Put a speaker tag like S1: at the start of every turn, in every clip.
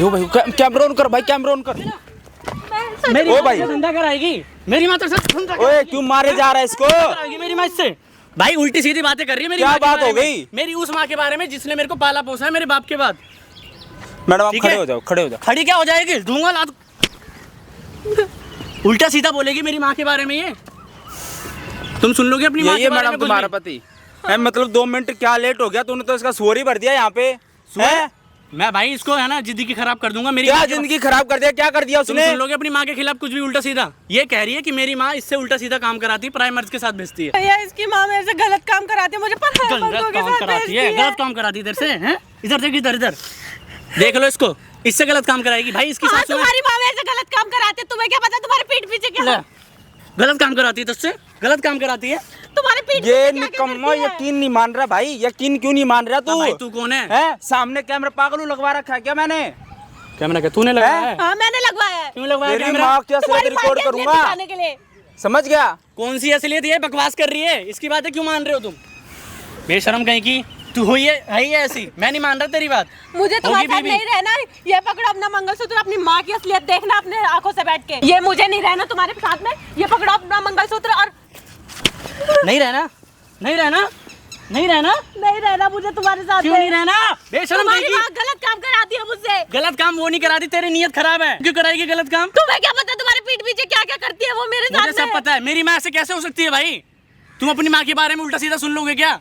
S1: यो भाई camera on कर भाई, कैमरा ऑन कर।
S2: मेरी
S1: ओ भाई
S2: धंधा कराएगी मेरी माँ तो
S1: ओए क्यों मारे जा रहा है इसको?
S2: मेरी माँ इससे भाई उल्टी सीधी बातें कर रही है मेरी
S1: क्या
S2: माँ के
S1: बात
S2: बारे
S1: हो
S2: में।
S1: गई?
S2: मेरी उस माँ के बारे में जिसने मेरे को पाला पोसा है मेरे बाप के बाद।
S1: मैडम आप
S2: ठीक
S1: खड़े
S2: है?
S1: हो जाओ, खड़े हो जाओ।
S2: खड़ी क्या हो जाएगी, दूंगा लात। उल्टा सीधा बोलेगी मेरी माँ के बारे में ये, तुम सुन लोगे अपनी माँ
S1: यही
S2: के
S1: है
S2: बारे में
S1: मैडम
S2: कुछ
S1: तुम्हारा
S2: भी?
S1: पति है, मतलब 2 मिनट क्या लेट हो गया, तूने तो इसका सॉरी भर दिया यहाँ पे। हैं?
S2: मैं भाई इसको है ना जिंदगी खराब कर दूंगा मेरी
S1: क्या
S2: माँ के
S1: जिंदगी खराब कर दिया, क्या कर दिया
S2: तुम
S1: उसने?
S2: सुन लोगे अपनी माँ के खिलाफ कुछ भी उल्टा सीधा। ये कह रही है कि मेरी माँ इससे उल्टा सीधा काम कराती है, प्राइमर्स के साथ भेजती है।
S3: भैया इसकी माँ मेरे से गलत काम कराती है, मुझे पता है।
S2: गलत काम कराती है, गलत काम कराती है तेरे से। हैं? इधर देख, इधर इधर देख लो इसको, इससे गलत काम कराएगी भाई। इसकी सासू
S3: तुम्हारी माँ मेरे से गलत काम कराती है, तुम्हें क्या पता तुम्हारे पीठ पीछे क्या है?
S2: गलत काम कराती है तुझसे, गलत काम कराती है।
S3: तुम्हारे पीठ
S1: ये
S3: पीछे क्या
S1: निकम्मा
S3: करती है?
S1: यकीन नहीं मान रहा भाई, यकीन क्यों नहीं मान रहा तू?
S2: भाई तू कौन है?
S1: हैं? सामने कैमरा पागलू लगवा रखा है क्या मैंने?
S2: कैमरा क्या तूने लगाया है?
S3: हाँ मैंने लगवाया है।
S2: क्यों लगवाया
S1: तेरी
S2: कैमरा?
S1: माँ क्या
S3: तुम्हारी माँ
S1: रिकॉर्ड
S3: की असलियत
S1: करूंगा,
S3: दिखाने के लिए।
S1: समझ गया?
S2: कौन सी असलियत है? बकवास कर रही है, इसकी बातें क्यों मान रहे हो तुम? बेशरम कहीं की तू हुई है ही ऐसी। मैं नहीं मान रहा तेरी बात।
S3: मुझे तुम्हारे
S2: होगी
S3: साथ
S2: बीबी।
S3: नहीं रहना। ये पकड़ो अपना मंगलसूत्र, अपनी माँ की असलियत देखना अपने आंखों से बैठ के। ये मुझे नहीं रहना तुम्हारे साथ में। ये पकड़ो अपना मंगलसूत्र और
S2: नहीं रहना, नहीं रहना, नहीं रहना,
S3: नहीं रहना मुझे तुम्हारे साथ
S2: क्यों
S3: में।
S2: नहीं रहना? बेशरम
S3: तुम्हारी
S2: कहीं
S3: माँ
S2: की।
S3: गलत काम कराती है मुझसे।
S2: गलत काम वो नहीं कराती, तेरी नीयत खराब है। क्यों कराएगी गलत काम?
S3: तुम्हें क्या पता तुम्हारे पीठ पीछे क्या क्या करती है वो मेरे
S2: मुझे
S3: साथ
S2: सब
S3: में।
S2: पता है। मेरी माँ ऐसे कैसे हो सकती है भाई? तुम अपनी माँ के बारे में उल्टा सीधा सुन लोगे क्या?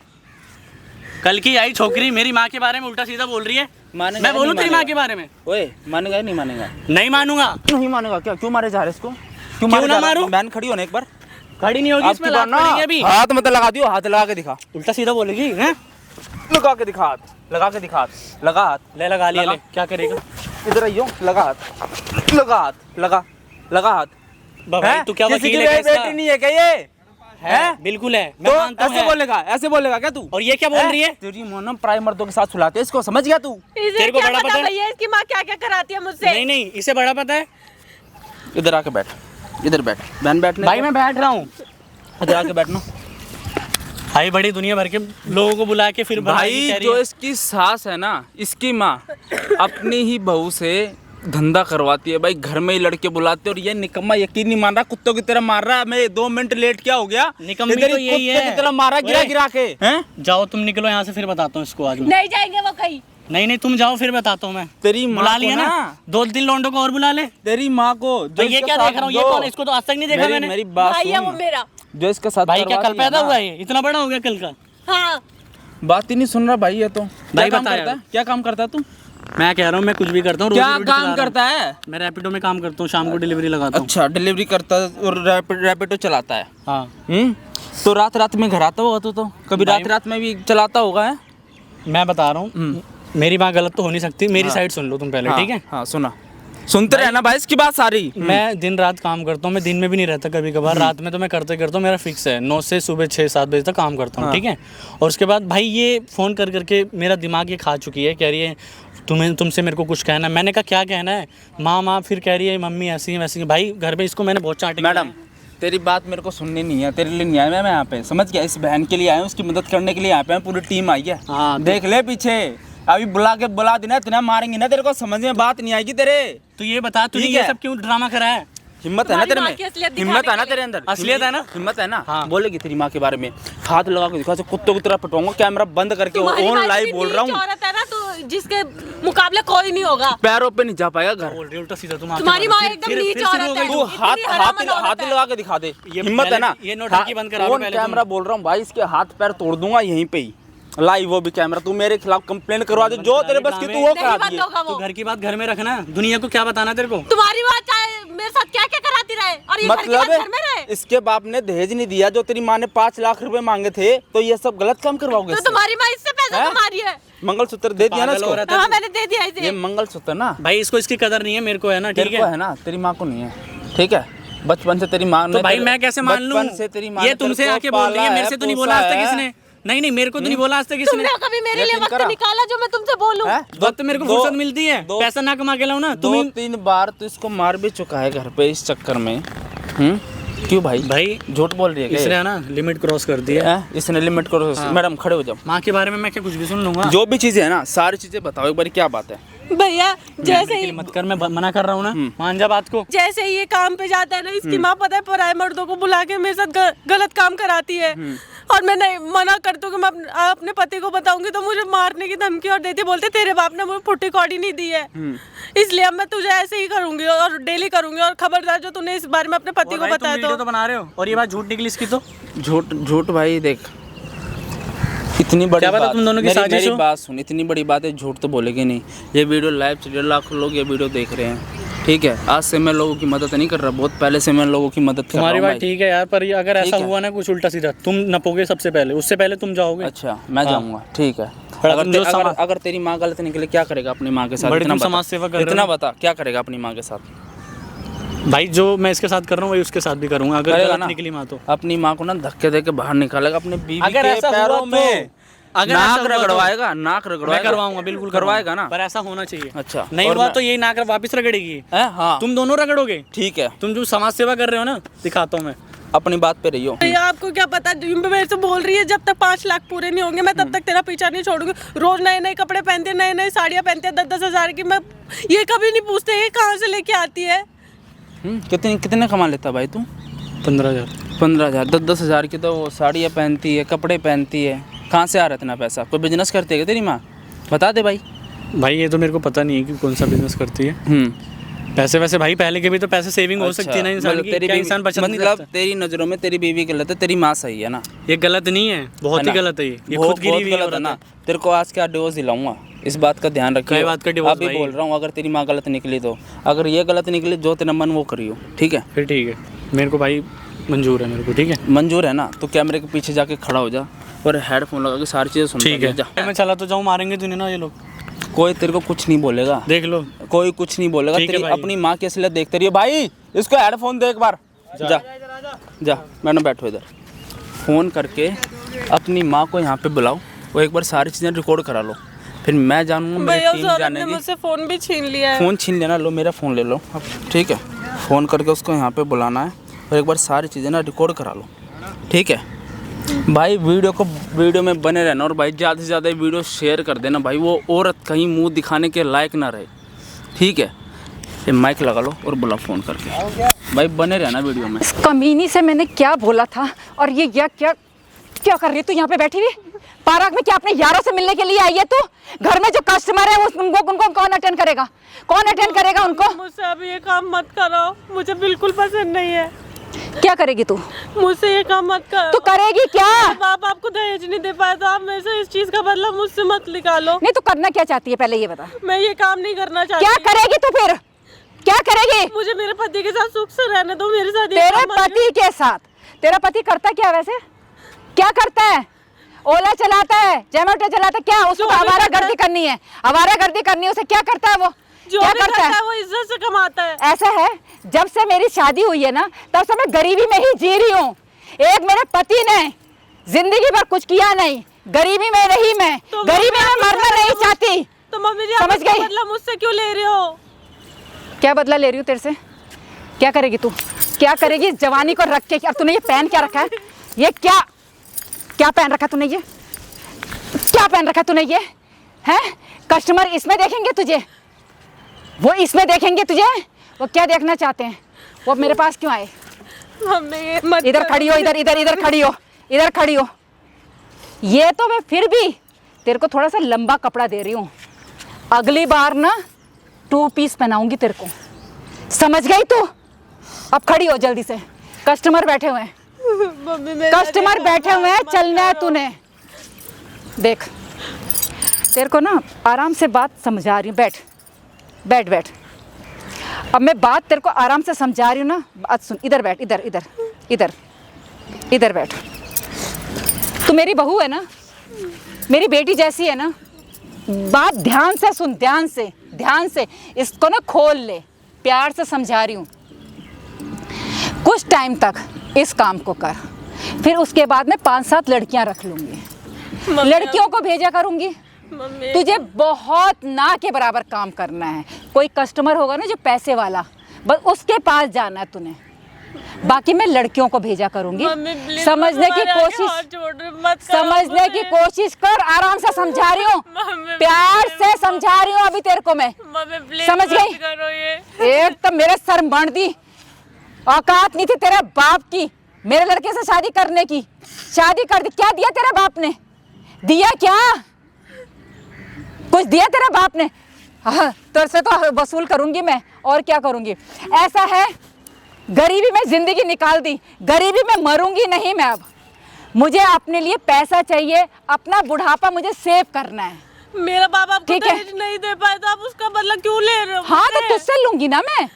S2: कल की आई छोकरी मेरी माँ के बारे में उल्टा सीधा बोल रही है।
S1: मानेगा
S2: मैं बोलूँ
S1: नहीं
S2: तेरी माँ
S1: मानेगा?
S2: के बारे में?
S1: ओए मानेगा या नहीं मानेगा?
S2: नहीं मानूंगा।
S1: नहीं मानेगा क्या? क्यों मारे जा रहे इसको? क्यों
S2: ना
S1: जा रहा?
S2: मारूं?
S1: बहन खड़ी होने एक बार।
S2: खड़ी नहीं होगी, इसमें लात पड़ेगी अभी।
S1: हाथ मत लगा दियो, हाथ लगा के दिखा।
S2: उल्टा सीधा बोलेगी हैं?
S1: लगा के दिखा हाथ, लगा के दिखा हाथ, लगा हाथ।
S2: ले लगा लिया,
S1: लगा।
S2: ले क्या करेगा?
S1: इधर आइयो, लगा हाथ, लगा हाथ, लगा लगा हाथ।
S2: भाई
S1: हैं?
S2: तू क्या
S1: किसी
S2: वकील
S1: की
S2: है?
S1: बेटी नहीं है क्या ये?
S2: है बिल्कुल है, मैं
S1: तो
S2: मानता हूँ
S1: ऐसे
S2: है।
S1: बोलेगा, ऐसे बोलेगा क्या तू?
S2: और ये क्या बोल रही है?
S1: तेरी मोनम प्राइम मर्दों के साथ सुलाते है इसको, समझ गया तू?
S3: इसे
S2: तेरे को
S3: क्या
S2: बड़ा
S3: पता
S2: पता है?
S3: भैया इसकी माँ क्या क्या कराती है मुझसे।
S2: नहीं नहीं, इसे बड़ा पता है।
S1: इधर आके बैठ, इधर बैठ, बहन बैठने
S2: भाई मैं बैठ रहा हूँ।
S1: इधर आके बैठना।
S2: भाई बड़ी दुनिया भर के लोगों को बुला के फिर
S1: भाई जो इसकी सास है ना, इसकी माँ अपनी ही बहू से धंधा करवाती है भाई, घर में ही लड़के बुलाते, और ये निकम्मा यकीन नहीं मान रहा, कुत्तों की तरह मार रहा है। मैं 2 मिनट लेट क्या हो गया?
S2: निकम्मी
S1: इधर
S2: तो
S1: ही
S2: यही
S1: कुत्ते
S2: है।
S1: की तरह मारा, गिरा
S2: ओए।
S1: गिरा के। हैं?
S2: जाओ तुम निकलो यहाँ से, फिर बताता हूँ इसको आज मैं।
S3: नहीं जाएंगे वो कहीं।
S2: नहीं नहीं, तुम जाओ फिर बताता हूँ मैं।
S1: तेरी माँ
S2: बुला
S1: को
S2: लिया ना, 2-3 लौंडों को और बुला ले।
S1: तेरी माँ को जो
S2: तो ये
S1: इसके
S2: क्या
S1: साथ
S2: देख रहा हूँ? ये
S1: दो।
S2: कौन है? इसको तो आज तक नहीं देखा मैंने।
S1: मेरी बात
S3: भाई है वो
S1: सुन,
S3: मेरा।
S1: जो इसके साथ
S2: भाई क्या
S1: करवा
S2: कल
S1: रही है
S2: पैदा
S1: ना,
S2: हुआ है? इतना बड़ा हो गया कल का?
S3: हाँ
S1: बात ही नहीं सुन रहा भाई ये तो।
S2: भाई
S1: क्या काम
S2: बता
S1: करता
S2: यार।
S1: है? क्या काम करता है तू?
S2: मैं कह रहा हूँ मैं कुछ भी करता हूँ।
S1: क्या
S2: रोजी रोटी चला
S1: काम
S2: रहा हूँ।
S1: करता है?
S2: मैं रैपिडो में काम करता हूँ, शाम को डिलीवरी लगाता हूँ।
S1: अच्छा, डिलीवरी करता है और रैपिडो चलाता है।
S2: हाँ
S1: तो रात रात में घर आता होगा तू तो? कभी
S2: भाई-
S1: रात रात में भी चलाता होगा है?
S2: मैं बता रहा हूँ, मेरी बात गलत तो हो नहीं सकती। मेरी
S1: हाँ।
S2: साइड सुन लो तुम पहले,
S1: हाँ,
S2: ठीक है?
S1: हाँ सुना, सुनते रहना भाई इसकी बात सारी।
S2: मैं दिन रात काम करता हूँ। मैं दिन में भी नहीं रहता कभी कभार, रात में तो मैं करते करता हूँ। मेरा फिक्स है 9 से सुबह 6-7 बजे तक काम करता हूँ,
S1: हाँ।
S2: ठीक है? और उसके बाद भाई ये फ़ोन कर करके मेरा दिमाग ये खा चुकी है। कह रही है तुमसे मेरे को कुछ कहना है। मैंने कहा क्या कहना है? माँ फिर कह रही है मम्मी ऐसी है वैसी है। भाई घर में इसको मैंने बहुत चाट।
S1: मैडम तेरी बात मेरे को सुननी नहीं है, तेरे लिए नहीं आया मैं यहाँ पे, समझ गया? इस बहन के लिए आया हूँ, उसकी मदद करने के लिए यहाँ पे हैं, पूरी टीम आई है।
S2: हाँ,
S1: देख ले पीछे, अभी बुला देना, इतना मारेंगे ना तेरे को समझ में बात नहीं आएगी तेरे।
S2: तो ये बता तूने
S1: ठीक
S2: ये
S1: है।
S2: सब क्यों ड्रामा करा है?
S1: हिम्मत है ना तेरे
S3: तुम्हारी
S1: में?
S3: माँ की असलियत दिखाने
S1: हिम्मत है ना
S3: के
S1: तेरे अंदर?
S2: असलियत है ना?
S1: हिम्मत है ना?
S2: हाँ।
S1: बोलेगी तेरी माँ के बारे में, हाथ लगा के दिखा, कुत्तों की तरह पटवाऊंगा, कैमरा बंद करके
S3: तुम्हारी
S1: ऑन
S3: माँ
S1: लाइव
S3: इतनी
S1: बोल रहा
S3: नीच
S1: हूँ।
S3: औरत है ना, तो जिसके मुकाबले कोई नहीं होगा।
S1: पैरों पे नहीं जा पाएगा घर।
S2: बोल रही उल्टा सीधा तुम।
S3: तुम्हारी माँ एकदम नीच औरत है।
S1: तू हाथ
S3: इतनी हराम औरत
S1: हाथ
S3: है।
S1: लगा के दिखा दे,
S2: ये
S1: हिम्मत है
S2: पहले
S1: ना?
S2: ये नौटंकी बंद करा लो
S1: ऑन
S2: पहले
S1: कैमरा बोल रहा हूँ भाई, इसके हाथ पैर तोड़ दूंगा यहीं पे ही, लाइव वो भी कैमरा। तू मेरे खिलाफ कंप्लेंट करवा दे, जो तेरे बस की तू वो
S3: नहीं
S1: करा
S3: बंद
S1: दिए।
S3: होगा
S2: तू
S3: वो।
S2: घर की बात घर में रखना, दुनिया को क्या बताना तेरे को?
S3: तुम्हारी माँ चाहे मेरे साथ क्या क्या कराती रहे और ये घर की बात घर में रहे।
S1: इसके बाप ने दहेज नहीं दिया, जो तेरी माँ ने 5 लाख रुपए मांगे थे, तो ये सब गलत काम करवाओगे
S3: तो
S1: इससे?
S3: तुम्हारी माँ इससे पैसा
S1: हैं?
S3: कमा रही है।
S1: मंगलसूत्र दे दिया ना
S2: पागल हो रहा
S1: इसको?
S2: था
S3: हाँ
S2: तू।
S3: मैंने दे दिया
S1: ये
S3: इसे।
S1: मंगलसूत्र ना
S2: भाई इसको इसकी कदर नहीं है, मेरे को है ना, ठीक
S1: तेरे को
S2: है?
S1: है ना, तेरी माँ को नहीं है, ठीक है? बचपन से तेरी माँ ने
S2: तो भाई मैं कैसे मान लूं?
S1: बचपन से तेरी माँ
S2: ये
S1: ने तेरे
S2: तुमसे
S1: को
S2: आके बोल रही है,
S1: पाला
S2: मेरे से तो नहीं बोला आज तक
S1: पोसा
S2: किसने।
S1: है।
S2: नहीं मेरे को तो नहीं बोला आज तक किसने।
S3: तुमने कभी मेरे लिए
S1: यकीन
S3: वक्त
S1: करा?
S3: निकाला जो मैं तुमसे बोलूं?
S1: हैं?
S2: वक्त मेरे को
S1: दो-
S2: फुर्सत मिलती है,
S1: दो-
S2: पैसा ना कमा के लाऊं ना तुम।
S1: 2-3 बार तो इसको मार भी चुका है घर पे इस चक्कर में। क्यों भाई?
S2: भाई
S1: झूठ बोल रही है क्या
S2: इसने
S1: ये?
S2: है ना लिमिट क्रॉस कर दी है।
S1: हैं? इसने लिमिट करो।
S2: हाँ।
S1: मैडम खड़े हो जाओ।
S2: माँ के बारे में मैं क्या कुछ भी सुन लूंगा?
S1: जो भी चीजें है ना, सारी चीजें बताओ एक बार, क्या बात है?
S3: भैया जैसे ही
S2: मत कर, मैं मना कर रहा हूँ ना, मान जा बात को।
S3: जैसे ही ये काम पे जाता है ना, इसकी माँ पता है पराये मर्दों को बुला के मेरे साथ गलत काम कराती है। और मैं नहीं मना करती हूँ कि मैं अपने पति को बताऊंगी तो मुझे मारने की धमकी और देती, बोलते तेरे बाप ने मुझे फुट्टी कौड़ी नहीं दी है, इसलिए अब मैं तुझे ऐसे ही करूंगी और डेली करूंगी। और खबरदार जो तूने इस बारे में अपने पति को बताया
S2: तो बना रहे हो और ये बात झूठ निकली इसकी। तो
S1: झूठ भाई देख, इतनी बड़ी बात,
S2: तुम दोनों की
S1: मेरी बात सुन, इतनी बड़ी बात है, झूठ तो बोलेगी नहीं। ये वीडियो लाइव चल रहा है, लाखों लोग ये वीडियो देख रहे हैं, ठीक है। आज से मैं लोगों की मदद नहीं कर रहा, बहुत पहले से मैं लोगों की मदद कर रहा हूं।
S2: तुम्हारी बात ठीक है यार, पर ये अगर ऐसा हुआ ना कुछ उल्टा सीधा, तुम नपोगे सबसे पहले, उससे पहले तुम जाओगे।
S1: अच्छा मैं जाऊंगा, ठीक है। अगर तेरी माँ गलत निकले क्या करेगा अपनी माँ के साथ?
S2: समाज सेवा कर,
S1: इतना बता क्या करेगा अपनी माँ के साथ?
S2: भाई जो मैं इसके साथ कर रहा हूँ वही उसके साथ भी करूंगा। अगर गलत निकली माँ तो
S1: अपनी माँ को ना धक्के दे के बाहर निकालेगा अपने बीवी
S2: के
S1: पैरों में,
S2: अगर
S1: नाक रगड़वाएगा, नाक रगड़वाएगा।
S2: मैं करवाऊंगा, बिल्कुल
S1: करवाएगा ना,
S2: पर ऐसा होना चाहिए।
S1: अच्छा
S2: नहीं हुआ तो यही नाक वापस रगड़ेगी।
S1: हाँ
S2: तुम दोनों रगड़ोगे,
S1: ठीक है।
S2: तुम जो समाज सेवा कर रहे हो ना, दिखाता हूँ मैं।
S1: अपनी बात पे रहियो।
S3: भैया आपको क्या पता, मेरे से बोल रही है जब तक 5 लाख पूरे नहीं होंगे मैं तब तक तेरा पीछा नहीं छोड़ूंगी। रोज नए नए कपड़े पहनते, नए नए साड़ियाँ पहनते, 10-10 हजार की। मैं ये कभी नहीं पूछते ये कहाँ से लेके आती है।
S1: कितने कमा लेता भाई तू?
S2: 15,000
S1: 10-10 हजार की तो वो साड़ियाँ पहनती है, कपड़े पहनती है, कहाँ से आ रहा है इतना पैसा? कोई बिजनेस करती है क्या तेरी माँ? बता दे भाई।
S2: ये तो मेरे को पता नहीं है कि कौन सा बिजनेस करती है। पैसे वैसे भाई पहले के भी तो पैसे सेविंग हो सकती है ना इंसान की। क्या इंसान बचत नहीं करता?
S1: तेरी नज़रों में तेरी बीवी गलत है, तेरी माँ सही है ना?
S2: ये गलत नहीं है, बहुत ही गलत है। ये खुद गिरी हुई
S1: गलत है ना। तेरे को आज क्या डिवोर्स दिलाऊंगा, इस बात का ध्यान रखियो।
S2: बात का डिवोर्स
S1: अभी बोल रहा हूँ, अगर तेरी माँ गलत निकली तो, अगर ये गलत निकली जो तेरा मन वो करियो, ठीक है?
S2: फिर ठीक है, मेरे को भाई मंजूर है, मेरे को ठीक है।
S1: मंजूर है ना? तो कैमरे के पीछे जाके खड़ा हो जा और हेडफोन लगा के सारी चीज़ें सुन।
S2: ठीक है, मैं चला तो जाऊँ, मारेंगे तूने ना ये लोग।
S1: कोई तेरे को कुछ नहीं बोलेगा, देख लो, कोई कुछ नहीं बोलेगा। तेरी अपनी माँ की असलियत देखते रहिए। भाई इसको हेडफोन दे एक बार, जा मैडम बैठो इधर। फ़ोन करके अपनी माँ को यहाँ पे बुलाओ, वो एक बार सारी चीज़ें रिकॉर्ड करा लो, फिर मैं जानूंगा, मेरी टीम जानेगी।
S3: मुझसे फ़ोन भी छीन लिया है।
S1: फ़ोन छीन लेना, लो मेरा फ़ोन ले लो, ठीक है? फ़ोन करके उसको यहाँ पे बुलाना है और एक बार सारी चीज़ें ना रिकॉर्ड करा लो, ठीक है भाई? वीडियो में बने रहना और भाई ज़्यादा से ज़्यादा वीडियो शेयर कर देना भाई, वो औरत कहीं मुंह दिखाने के लायक ना रहे, ठीक है? ये माइक लगा लो और बुला फ़ोन करके, भाई बने रहना वीडियो में।
S4: इस कमीनी से मैंने क्या बोला था, और ये क्या कर रही है तू यहाँ पे बैठी हुई? पार्क में क्या अपने यारों से मिलने के लिए आई है तू? घर में जो कस्टमर है उनको कौन अटेंड करेगा? कौन अटेंड करेगा उनको?
S3: मुझसे अभी ये काम मत करो, मुझे बिल्कुल पसंद नहीं है।
S4: क्या करेगी तू?
S3: मुझसे ये काम मत करो।
S4: तू करेगी क्या?
S3: बाप आपको दहेज नहीं दे पाया तो आप मेरे से इस चीज का बदला मुझसे मत निकालो।
S4: नहीं, तू करना क्या चाहती है पहले ये बता।
S3: मैं ये काम नहीं करना चाहती।
S4: क्या करेगी तू फिर? क्या करेगी?
S3: मुझे मेरे पति के साथ सुख से रहने दो, मेरे साथ।
S4: तेरे पति के साथ? तेरा पति करता क्या वैसे? क्या करता है? ओला चलाता है, जोमैटो चलाता है, क्या उसको आवारागर्दी करनी है? आवारागर्दी करनी है उसे, क्या करता है वो?
S3: जो
S4: क्या
S3: करता है वो इज्जत से कमाता है।
S4: ऐसा है, जब से मेरी शादी हुई है ना तब से मैं गरीबी में ही जी रही हूँ। एक मेरे पति ने जिंदगी भर कुछ किया नहीं, गरीबी में रही मैं,
S3: तो
S4: गरीबी में मरना नहीं चाहती।
S3: तो मम्मी जी
S4: समझ गई?
S3: बदला मुझसे क्यों ले रहे हो?
S4: क्या बदला ले रही हूँ तेरे से? क्या करेगी तू? क्या करेगी इस जवानी को रख के? तूने ये पहन क्या रखा है? ये क्या पहन रखा तूने? ये क्या पहन रखा तूने? ये है कस्टमर इसमें देखेंगे तुझे, वो इसमें देखेंगे तुझे, वो क्या देखना चाहते हैं? वो मेरे पास क्यों आए?
S3: मम्मी
S4: इधर खड़ी हो, इधर खड़ी हो, इधर खड़ी हो। ये तो मैं फिर भी तेरे को थोड़ा सा लंबा कपड़ा दे रही हूँ, अगली बार ना 2 पीस पहनाऊंगी तेरे को, समझ गई तू? अब खड़ी हो जल्दी से, कस्टमर बैठे हुए हैं।
S3: मम्मी
S4: कस्टमर बैठे हुए हैं, चलना है तूने। देख तेरे को ना आराम से बात समझा रही हूँ, बैठ। अब मैं बात तेरे को आराम से समझा रही हूँ ना, बात सुन। इधर बैठ, इधर बैठ। तू मेरी बहू है ना, मेरी बेटी जैसी है ना, बात ध्यान से सुन, ध्यान से इसको ना खोल ले। प्यार से समझा रही हूँ, कुछ टाइम तक इस काम को कर, फिर उसके बाद में 5-7 लड़कियां रख लूंगी, लड़कियों को भेजा करूंगी। तुझे बहुत ना के बराबर काम करना है। कोई कस्टमर होगा ना जो पैसे वाला, बस उसके पास जाना है तूने, बाकी मैं लड़कियों को भेजा करूंगी।
S3: मम्मी प्लीज
S4: समझने की कोशिश समझने की कोशिश कर, आराम से समझा रही हूँ,
S3: मम्मी,
S4: प्यार से समझा रही हूँ अभी तेरे को मैं।
S3: मम्मी प्लीज
S4: समझ गई?
S3: करो ये।
S4: एक तो मेरे सर बांध दी, औकात नहीं थी तेरे बाप की मेरे लड़के से शादी करने की, शादी कर दी। क्या दिया तेरे बाप ने? दिया क्या? कुछ दिया तेरे बाप ने? हाँ, तेरे से तो वसूल करूंगी मैं, और क्या करूंगी। ऐसा है, गरीबी में जिंदगी निकाल दी, गरीबी में मरूंगी नहीं मैं अब। मुझे अपने लिए पैसा चाहिए, अपना बुढ़ापा मुझे सेव करना है।
S3: मेरा बाप आपको
S4: ठीक है।
S3: दहेज नहीं दे पाया तो आप उसका बदला क्यों ले रहे हो?
S4: हाँ तो तुझसे लूंगी ना मैं।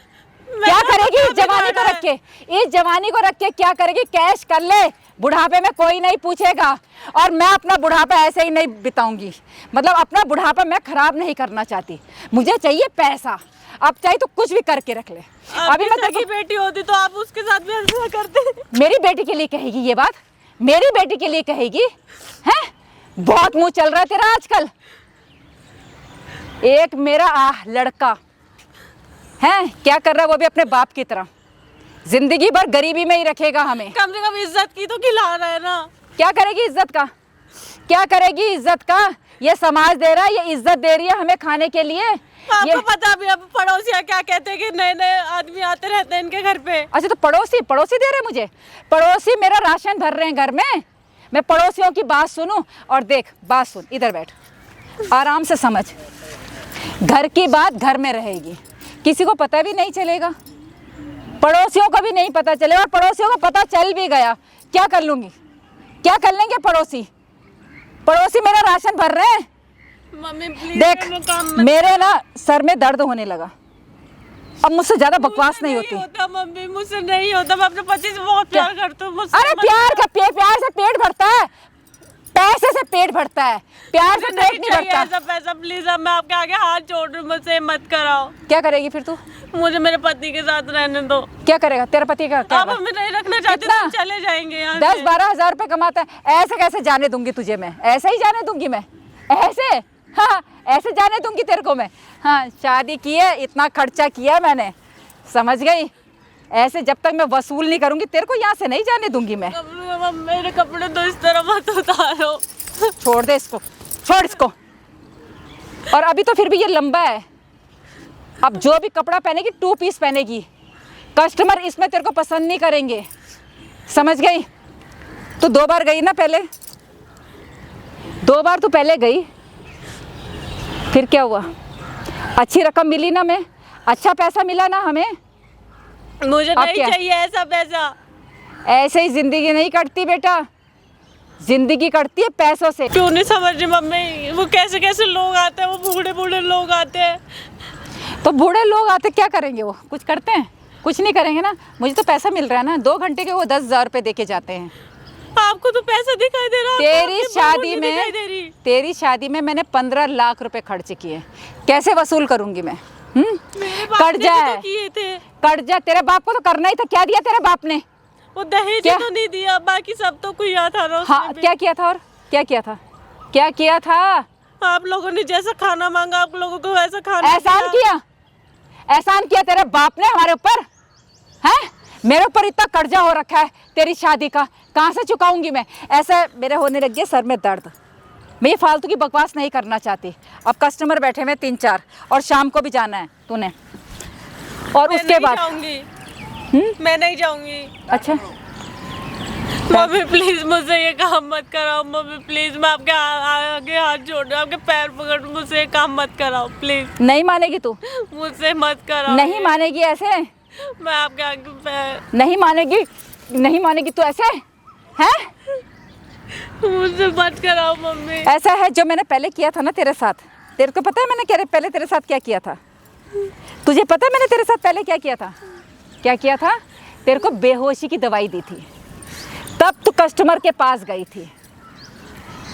S4: क्या करेगी इस जवानी को रख के? इस जवानी को रख के क्या करेगी? कैश कर ले, बुढ़ापे में कोई नहीं पूछेगा। और मैं अपना बुढ़ापा ऐसे ही नहीं बिताऊंगी, मतलब अपना बुढ़ापा मैं खराब नहीं करना चाहती। मुझे चाहिए पैसा, अब चाहे तो कुछ भी करके रख ले। अभी मैं तेरे
S3: की बेटी होती तो आप उसके साथ भी ऐसा करते।
S4: मेरी बेटी के लिए कहेगी ये बात? मेरी बेटी के लिए कहेगी? हैं? बहुत मुंह चल रहा है तेरा आजकल। एक मेरा लड़का है, क्या कर रहा है वो भी अपने बाप की तरह, जिंदगी भर गरीबी में ही रखेगा हमें।
S3: कम से कम इज्जत की तो खिला रहा है ना।
S4: क्या करेगी इज्जत का? क्या करेगी इज्जत का? ये समाज दे रहा है, ये इज्जत दे रही है हमें खाने के लिए।
S3: आपको पता भी, अब पड़ोसियाँ क्या कहते हैं कि नए नए आदमी आते रहते हैं इनके घर पे।
S4: अच्छा तो पड़ोसी दे रहे हैं मुझे? पड़ोसी मेरा राशन भर रहे हैं घर में, मैं पड़ोसियों की बात सुनूं? और देख, बात सुन, इधर बैठ, आराम से समझ। घर की बात घर में रहेगी, किसी को पता भी नहीं चलेगा, पड़ोसियों को भी नहीं पता चलेगा। और पड़ोसियों को पता चल भी गया, क्या कर लूंगी? क्या कर लेंगे पड़ोसी? पड़ोसी मेरा राशन भर रहे हैं।
S3: मम्मी प्लीज
S4: देख, मेरे ना सर में दर्द होने लगा, अब मुझसे ज्यादा बकवास नहीं होती।
S3: होता मम्मी, मुझसे नहीं होता, मैं अपने पति से बहुत प्यार करती हूँ।
S4: अरे प्यार से पेट भरता है, पैसे से पेट भरता है, प्यार से पेट नहीं भरता।
S3: ऐसा पैसा प्लीज, अब मैं आपके आगे हाथ जोड़ रही हूँ, मुझसे मत कराओ।
S4: क्या करेगी फिर तू?
S3: मुझे मेरे पति के साथ रहने दो।
S4: क्या करेगा तेरा पति? का क्या
S3: आप हमें नहीं रखना चाहते तो चले जाएंगे यहाँ से।
S4: 10-12 हजार रुपए कमाता है, ऐसे कैसे जाने दूंगी तुझे मैं? ऐसे ही जाने दूंगी मैं? ऐसे? हाँ, ऐसे जाने दूंगी तेरे को मैं? हाँ, शादी की है, इतना खर्चा किया मैंने, समझ गई? ऐसे जब तक मैं वसूल नहीं करूंगी तेरे को यहाँ से नहीं जाने दूंगी मैं।
S3: मेरे कपड़े तो इस तरह मत उतारो।
S4: छोड़ दे इसको, छोड़ इसको। और अभी तो फिर भी ये लंबा है, अब जो भी कपड़ा पहनेगी 2 पीस पहनेगी, कस्टमर इसमें तेरे को पसंद नहीं करेंगे, समझ गई? तू 2 बार गई ना पहले, 2 बार तू पहले गई, फिर क्या हुआ? अच्छी रकम मिली ना, मैं अच्छा पैसा मिला ना हमें।
S3: मुझे नहीं चाहिए ऐसा पैसा।
S4: ऐसे ही जिंदगी नहीं कटती बेटा, जिंदगी कटती है पैसों से।
S3: क्यों नहीं समझ रही मम्मी? वो कैसे कैसे लोग आते हैं, वो बूढ़े बूढ़े लोग आते हैं।
S4: तो बूढ़े लोग आते क्या करेंगे? वो कुछ करते हैं? कुछ नहीं करेंगे ना। मुझे तो पैसा मिल रहा है ना, 2 घंटे के वो 10,000 रुपए दे के जाते हैं।
S3: आपको तो पैसा दिखाई दे रहा है।
S4: तेरी शादी में मैंने 15 लाख रुपए खर्च किए, कैसे वसूल करूंगी मैं? कर्जा है, कर्जा तेरे बाप को तो करना ही था। क्या दिया तेरे बाप ने?
S3: वो दहेज तो नहीं दिया, बाकी सब तो किया था ना।
S4: हाँ, क्या किया था? और क्या किया था? क्या किया था?
S3: आप लोगों ने जैसा खाना मांगा, आप लोगों को वैसा खाना
S4: एहसान किया, एहसान किया तेरे बाप ने हमारे ऊपर, हैं? मेरे ऊपर इतना कर्जा हो रखा है तेरी शादी का, कहाँ से चुकाऊंगी मैं? ऐसा मेरे होने लग गया सर में दर्द। मैं ये फालतू की बकवास नहीं करना चाहती। अब कस्टमर बैठे हुए 3-4 और शाम को भी जाना है तूने, और उसके बाद
S3: मैं नहीं जाऊंगी।
S4: अच्छा
S3: मम्मी प्लीज मुझसे ये काम मत कराओ। मम्मी प्लीज, मैं आपके आगे हाथ जोड़ रही हूँ, आपके पैर पकड़, मुझसे ये काम मत कराओ प्लीज।
S4: नहीं मानेगी तू?
S3: मुझसे मत कराओ।
S4: नहीं मानेगी ऐसे?
S3: मैं आपके आगे पैर
S4: नहीं मानेगी, नहीं मानेगी तू ऐसे? हैं?
S3: मुझसे मत कराओ मम्मी।
S4: ऐसा है जो मैंने पहले किया था ना तेरे साथ, तेरे को पता है मैंने पहले तेरे साथ क्या किया था? तुझे पता है मैंने तेरे साथ पहले क्या किया था? क्या किया था? तेरे को बेहोशी की दवाई दी थी, तब तू कस्टमर के पास गई थी।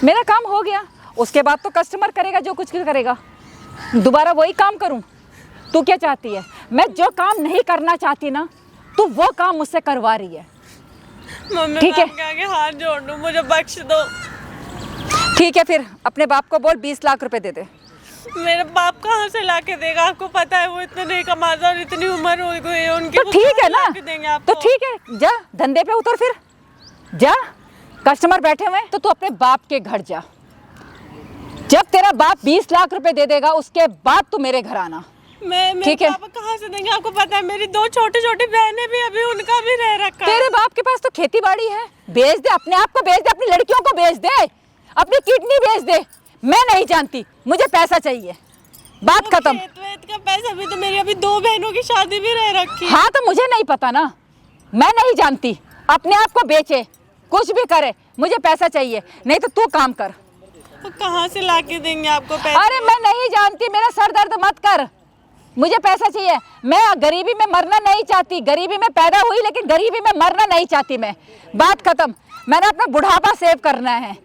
S4: मेरा काम हो गया, उसके बाद तो कस्टमर करेगा जो कुछ करेगा। दोबारा वही काम करूं? तू क्या चाहती है? मैं जो काम नहीं करना चाहती ना, तू वो काम मुझसे करवा रही है।
S3: मम्मी
S4: ठीक है,
S3: आगे हाथ जोड़ दूं, मुझे बख्श दो।
S4: ठीक है, फिर अपने बाप को बोल 20 लाख रुपए दे दे।
S3: मेरे बाप कहाँ से लाके देगा? आपको पता है वो इतना नहीं कमाता और इतनी उम्र हो गई है उनकी।
S4: तो ठीक है ना,
S3: देंगे आपको?
S4: तो ठीक है, जा धंधे पे उतर, फिर जा, कस्टमर बैठे हुए हैं तो तू अपने बाप के घर जा। जब तेरा बाप 20 लाख रुपए दे देगा उसके बाद तू मेरे घर आना।
S3: मेरे
S4: ठीक है।
S3: पापा कहाँ से देंगे? आपको पता है मेरी 2 छोटी छोटी बहनें भी अभी उनका भी रह रखा है।
S4: तेरे बाप के पास तो खेती बाड़ी है, बेच दे, अपने आप को बेच दे, अपनी लड़कियों को बेच दे, अपनी किडनी बेच दे। मैं नहीं जानती, मुझे पैसा चाहिए, बात खत्म।
S3: खेत का पैसा भी तो मेरी अभी 2 बहनों की शादी भी रह रखी है।
S4: हाँ तो मुझे नहीं पता ना, मैं नहीं जानती, अपने आप को बेचे, कुछ भी करे, मुझे पैसा चाहिए। नहीं तो तू काम कर।
S3: तो कहाँ से लाके देंगे आपको पैसा?
S4: अरे मैं नहीं जानती, मेरा सर दर्द मत कर, मुझे पैसा चाहिए। मैं गरीबी में मरना नहीं चाहती, गरीबी में पैदा हुई लेकिन गरीबी में मरना नहीं चाहती मैं, बात खत्म। मैंने अपना बुढ़ापा सेव करना है।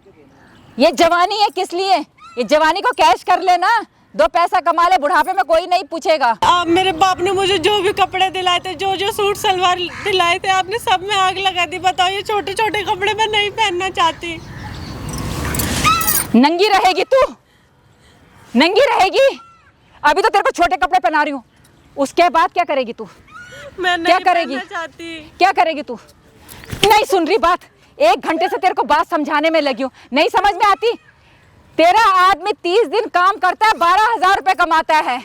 S4: ये जवानी है किस लिए? ये जवानी को कैश कर लेना, 2 पैसा कमा ले, बुढ़ापे में कोई नहीं पूछेगा।
S3: आप मेरे बाप ने मुझे जो भी कपड़े दिलाए थे, जो जो सूट सलवार दिलाए थे, आपने सब में आग लगा दी। बताओ ये छोटे छोटे कपड़े मैं नहीं पहनना चाहती।
S4: नंगी रहेगी तू, नंगी रहेगी। अभी तो तेरे को छोटे कपड़े पहना रही हूँ, उसके बाद क्या करेगी तू?
S3: मैं नहीं
S4: क्या करेगी?
S3: पहनना चाहती।
S4: क्या करेगी तू? नहीं सुन रही बात, 1 घंटे से तेरे को बात समझाने में लगी हूँ, नहीं समझ में आती। तेरा आदमी 30 दिन काम करता है, 12,000 रुपये कमाता है,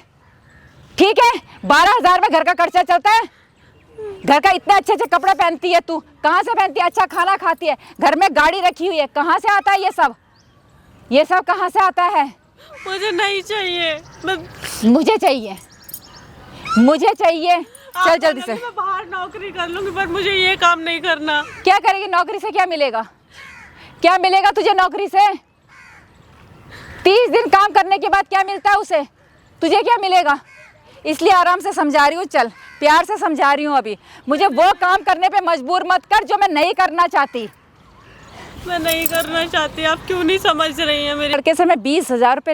S4: ठीक है? 12,000 में घर का खर्चा चलता है। घर का इतने अच्छे अच्छे कपड़े पहनती है तू, कहाँ से पहनती है? अच्छा खाना खाती है, घर में गाड़ी रखी हुई है, कहाँ से आता है ये सब? ये सब कहाँ से आता है?
S3: मुझे नहीं चाहिए।
S4: मुझे चाहिए, मुझे चाहिए। चल जल्दी से।
S3: मैं बाहर नौकरी कर लूंगी पर मुझे ये काम नहीं करना।
S4: क्या करेगी नौकरी से? क्या मिलेगा? क्या मिलेगा तुझे नौकरी से? 30 दिन काम करने के बाद क्या मिलता है उसे? तुझे क्या मिलेगा? इसलिए आराम से समझा रही हूँ, चल प्यार से समझा रही हूँ। अभी मुझे वो काम करने पे मजबूर मत कर जो मैं नहीं करना चाहती।
S3: मैं नहीं करना चाहती, आप क्यों नहीं समझ रही हैं मेरी?
S4: लड़के से मैं 20,000 रुपये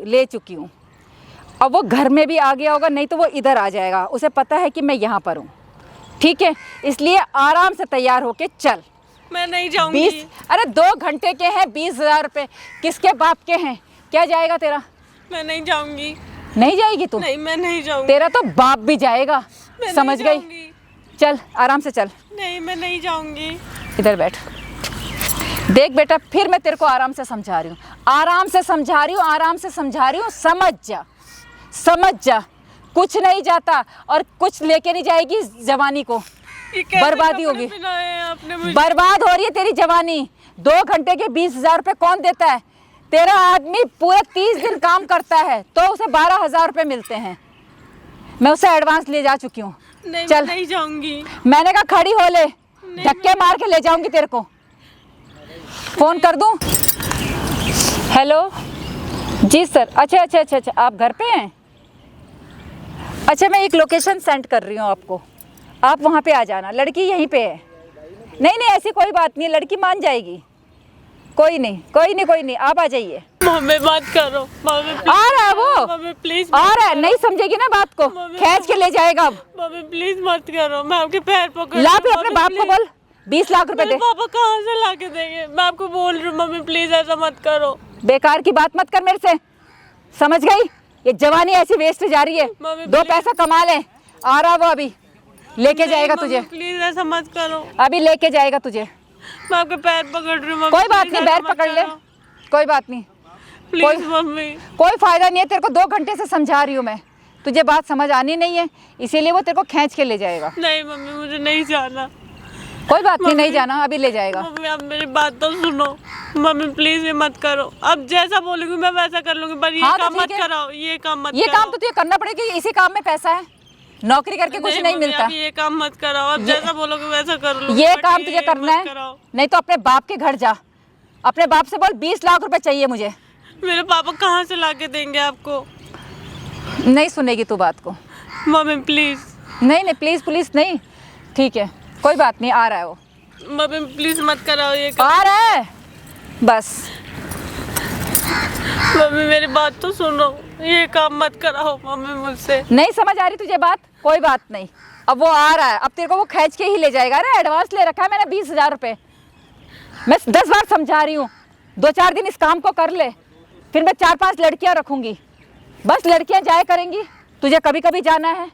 S4: ले चुकी हूँ। अब वो घर में भी आ गया होगा, नहीं तो वो इधर आ जाएगा, उसे पता है कि मैं यहाँ पर हूँ, ठीक है? इसलिए आराम से तैयार होके चल।
S3: मैं नहीं जाऊंगी।
S4: 20, अरे 2 घंटे के हैं, 20,000 रुपये किसके बाप के हैं? क्या जाएगा तेरा?
S3: मैं नहीं जाऊंगी।
S4: नहीं जाएगी तू?
S3: नहीं मैं नहीं जाऊंगी।
S4: तेरा तो बाप भी जाएगा,
S3: मैं
S4: समझ
S3: नहीं
S4: गई?
S3: जाऊंगी।
S4: चल आराम से चल,
S3: नहीं मैं नहीं जाऊंगी।
S4: इधर बैठ। देख बेटा, फिर मैं तेरे को आराम से समझा रही हूँ, आराम से समझा रही हूँ, आराम से समझा रही हूँ, समझ जा, समझ जा। कुछ नहीं जाता और कुछ लेके नहीं जाएगी जवानी को,
S3: ये कैसे
S4: बर्बादी
S3: कपड़े
S4: होगी,
S3: पहनाए हैं आपने मुझे?
S4: बर्बाद हो रही है तेरी जवानी। 2 घंटे के 20,000 रुपये कौन देता है? तेरा आदमी पूरे 30 दिन काम करता है तो उसे 12,000 रुपये मिलते हैं। मैं उसे एडवांस ले जा चुकी हूँ।
S3: नहीं
S4: चल।
S3: मैं नहीं जाऊंगी।
S4: मैंने कहा खड़ी हो ले, धक्के मार के ले जाऊंगी तेरे को। फोन कर दूं? हेलो जी सर, अच्छा, आप घर पे हैं? अच्छा मैं एक लोकेशन सेंड कर रही हूँ आपको, आप वहाँ पे आ जाना, लड़की यहीं पे है। नहीं ऐसी कोई बात नहीं, लड़की मान जाएगी, कोई नहीं, आप आ जाइए।
S3: मम्मी बात करो, मम्मी
S4: आ रहा है वो,
S3: मम्मी प्लीज
S4: आ रहा है, नहीं समझेगी ना बात को, खींच के ले जाएगा अब।
S3: मम्मी प्लीज मत करो, मैं आपके पैर पकड़।
S4: ला फिर अपने बाप को बोल 20 लाख रुपए दे।
S3: पापा कहाँ से ला के देंगे? मैं आपको बोल रही हूँ मम्मी प्लीज ऐसा मत करो।
S4: बेकार की बात मत कर मेरे से, समझ गई? ये जवानी ऐसी वेस्ट जा रही है।
S3: मम्मी
S4: 2 पैसा कमा ले, आ रहा वो अभी लेके जाएगा तुझे,
S3: प्लीज ऐसा मत करो।
S4: अभी लेके जाएगा तुझे।
S3: मैं आपके पैर पकड़ रही हूँ।
S4: कोई बात नहीं, पैर पकड़ ले, कोई बात नहीं,
S3: प्लीज मम्मी।
S4: कोई फायदा नहीं है, तेरे को 2 घंटे से समझा रही हूँ मैं, तुझे बात समझ आनी नहीं है, इसीलिए वो तेरे को खींच के ले जाएगा।
S3: नहीं मम्मी मुझे नहीं जाना।
S4: कोई बात नहीं, नहीं जाना, अभी ले जाएगा।
S3: मम्मी आप मेरी बात तो सुनो। मम्मी प्लीज ये मत करो, अब जैसा बोलूंगी मैं वैसा कर लूंगी, पर ये
S4: हाँ, तो
S3: काम मत
S4: ठीक है।
S3: कराओ, ये काम मत
S4: ये
S3: कराओ।
S4: काम तो तुझे करना पड़ेगा, इसी काम में पैसा है, नौकरी करके कुछ नहीं
S3: मम्मी,
S4: मिलता।
S3: आप ये काम मत कराओ, अब जैसा बोलोगे वैसा कर लूंगी।
S4: ये
S3: बट
S4: काम तुझे करना
S3: मत
S4: है,
S3: कराओ।
S4: नहीं तो अपने बाप के घर जा, अपने बाप से बोल 20 लाख रुपए चाहिए मुझे।
S3: मेरे पापा कहाँ से लाके देंगे आपको?
S4: नहीं सुनेगी तू बात को।
S3: Mummy please.
S4: नहीं प्लीज नहीं, ठीक है कोई बात नहीं, आ रहा है वो,
S3: मम्मी प्लीज मत कराओ ये काम।
S4: आ रहा है बस।
S3: मम्मी मेरी बात तो सुनो, ये काम मत कराओ मम्मी मुझसे।
S4: नहीं समझ आ रही तुझे बात? कोई बात नहीं, अब वो आ रहा है, अब तेरे को वो खींच के ही ले जाएगा। अरे एडवांस ले रखा है मैंने 20,000 रुपये, मैं 10 बार समझा रही हूँ, 2-4 दिन इस काम को कर ले, फिर मैं 4-5 लड़कियाँ रखूँगी, बस लड़कियां जाया करेंगी, तुझे कभी कभी जाना है,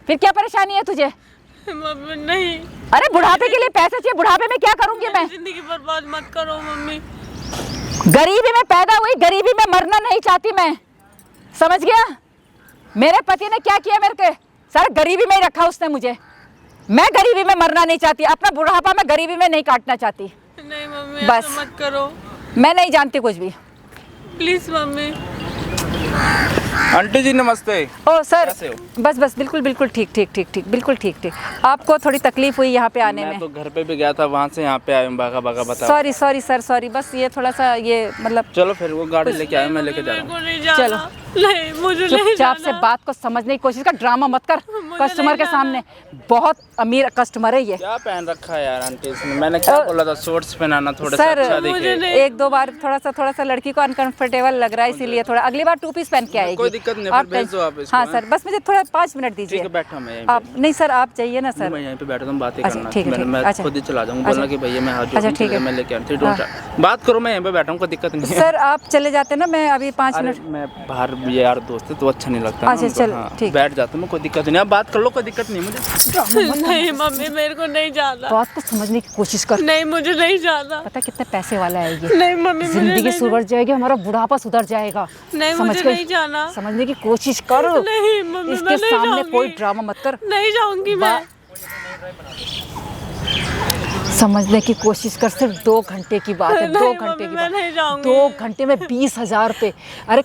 S4: फिर क्या परेशानी है तुझे?
S3: मम्मी नहीं,
S4: अरे बुढ़ापे के लिए पैसे चाहिए, बुढ़ापे में क्या करूंगी मैं?
S3: जिंदगी बर्बाद मत करो मम्मी।
S4: गरीबी में पैदा हुई, गरीबी में मरना नहीं चाहती मैं, समझ गया? मेरे पति ने क्या किया मेरे के, सारा गरीबी में ही रखा उसने मुझे। मैं गरीबी में मरना नहीं चाहती, अपना बुढ़ापा मैं गरीबी में नहीं काटना चाहती।
S3: नहीं मम्मी
S4: बस।
S3: ऐसा मत करो
S4: मैं नहीं जानती कुछ भी।
S3: Please mummy.
S1: आंटी जी नमस्ते।
S4: ओ सर,
S1: कैसे हो?
S4: बस बस बिल्कुल बिल्कुल ठीक ठीक ठीक ठीक, बिल्कुल ठीक ठीक। आपको थोड़ी तकलीफ हुई यहाँ पे आने
S1: मैं
S4: में?
S1: तो घर पे भी गया था, वहाँ से यहाँ पे आया हूँ, भागा भागा बताओ।
S4: सॉरी सॉरी सर, सॉरी, बस ये थोड़ा सा ये मतलब
S1: चलो फिर वो गाड़ी लेके आया, मैं लेके जा
S3: मेरे
S1: रहा
S3: को
S1: हूँ।
S3: नहीं जाना।
S4: चलो।
S3: नहीं मुझे नहीं
S4: चुपचाप से
S3: जाना।
S4: बात को समझने की कोशिश कर, ड्रामा मत कर कस्टमर
S3: नहीं
S4: के
S3: जाना।
S4: सामने। बहुत अमीर कस्टमर है ये।
S1: क्या पहन रखा है यार आंटी इसने? मैंने क्या बोला था शॉर्ट्स पहनाना थोड़ा सा
S4: सर,
S1: अच्छा
S3: मुझे
S1: दिखे।
S3: नहीं।
S4: एक दो बार थोड़ा सा लड़की को अनकंफर्टेबल लग रहा है, इसीलिए थोड़ा अगली बार 2 पीस पहन के आएगी।
S1: कोई दिक्कत नहीं,
S4: आप
S1: फिर भेज दो आप इसको,
S4: हाँ
S1: हैं?
S4: सर, बस मुझे थोड़ा 5 मिनट
S1: ठीक
S4: दीजिए।
S1: है बैठा मैं यहीं पे।
S4: आप नहीं सर, आप जाइए ना सर।
S1: मैं यहीं पे बैठा हूँ, बात ही
S4: अच्छा,
S1: करना।
S4: ठीक है, ठीक है,
S1: मैं
S4: अच्छा।
S1: खुद ही चला जाऊंगा,
S4: अच्छा।
S1: बोलना कि भैया मैं हाथ
S4: अच्छा,
S1: जोड़
S4: ठीक है।
S1: मैं लेके आऊँ। बात करो, मैं यहीं पे बैठा हूँ, कोई दिक्कत नहीं है।
S4: सर आप चले जाते ना, मैं अभी 5
S1: अरे
S4: मिनट।
S1: मैं बाहर यार दोस्त है तो अच्छा नहीं लगता ना
S4: अच्छा,
S1: उनको।
S4: चल,
S1: हाँ,
S4: ठीक।
S1: बैठ जाता हूँ मैं, कोई दिक्कत नहीं। आप बात कर लो, कोई दिक्कत नहीं मुझे।
S3: नहीं मम्मी मेरे को नहीं जाना।
S4: बात को समझने की कोशिश कर।
S3: नहीं मुझे नहीं जाना।
S4: पता कितने पैसे वाला है ये?
S3: नहीं मम्मी मुझे
S4: जिंदगी
S3: नहीं
S4: सुधर जाएगी, हमारा बुढ़ापा सुधर जाएगा।
S3: नहीं
S4: समझ
S3: मुझे
S4: गई?
S3: नहीं जाना।
S4: समझने की कोशिश कर।
S3: नहीं मम्मी
S4: इसके
S3: मैं नहीं
S4: सामने
S3: जाऊंगी।
S4: कोई ड्रामा मत कर।
S3: नहीं जाऊंगी मैं।
S4: समझने की कोशिश कर, सिर्फ 2 घंटे की बात है, 2
S3: नहीं,
S4: घंटे की
S3: मम्मी, मैं नहीं
S4: बात।
S3: जाऊंगी।
S4: 2 घंटे में 20,000 रुपये। अरे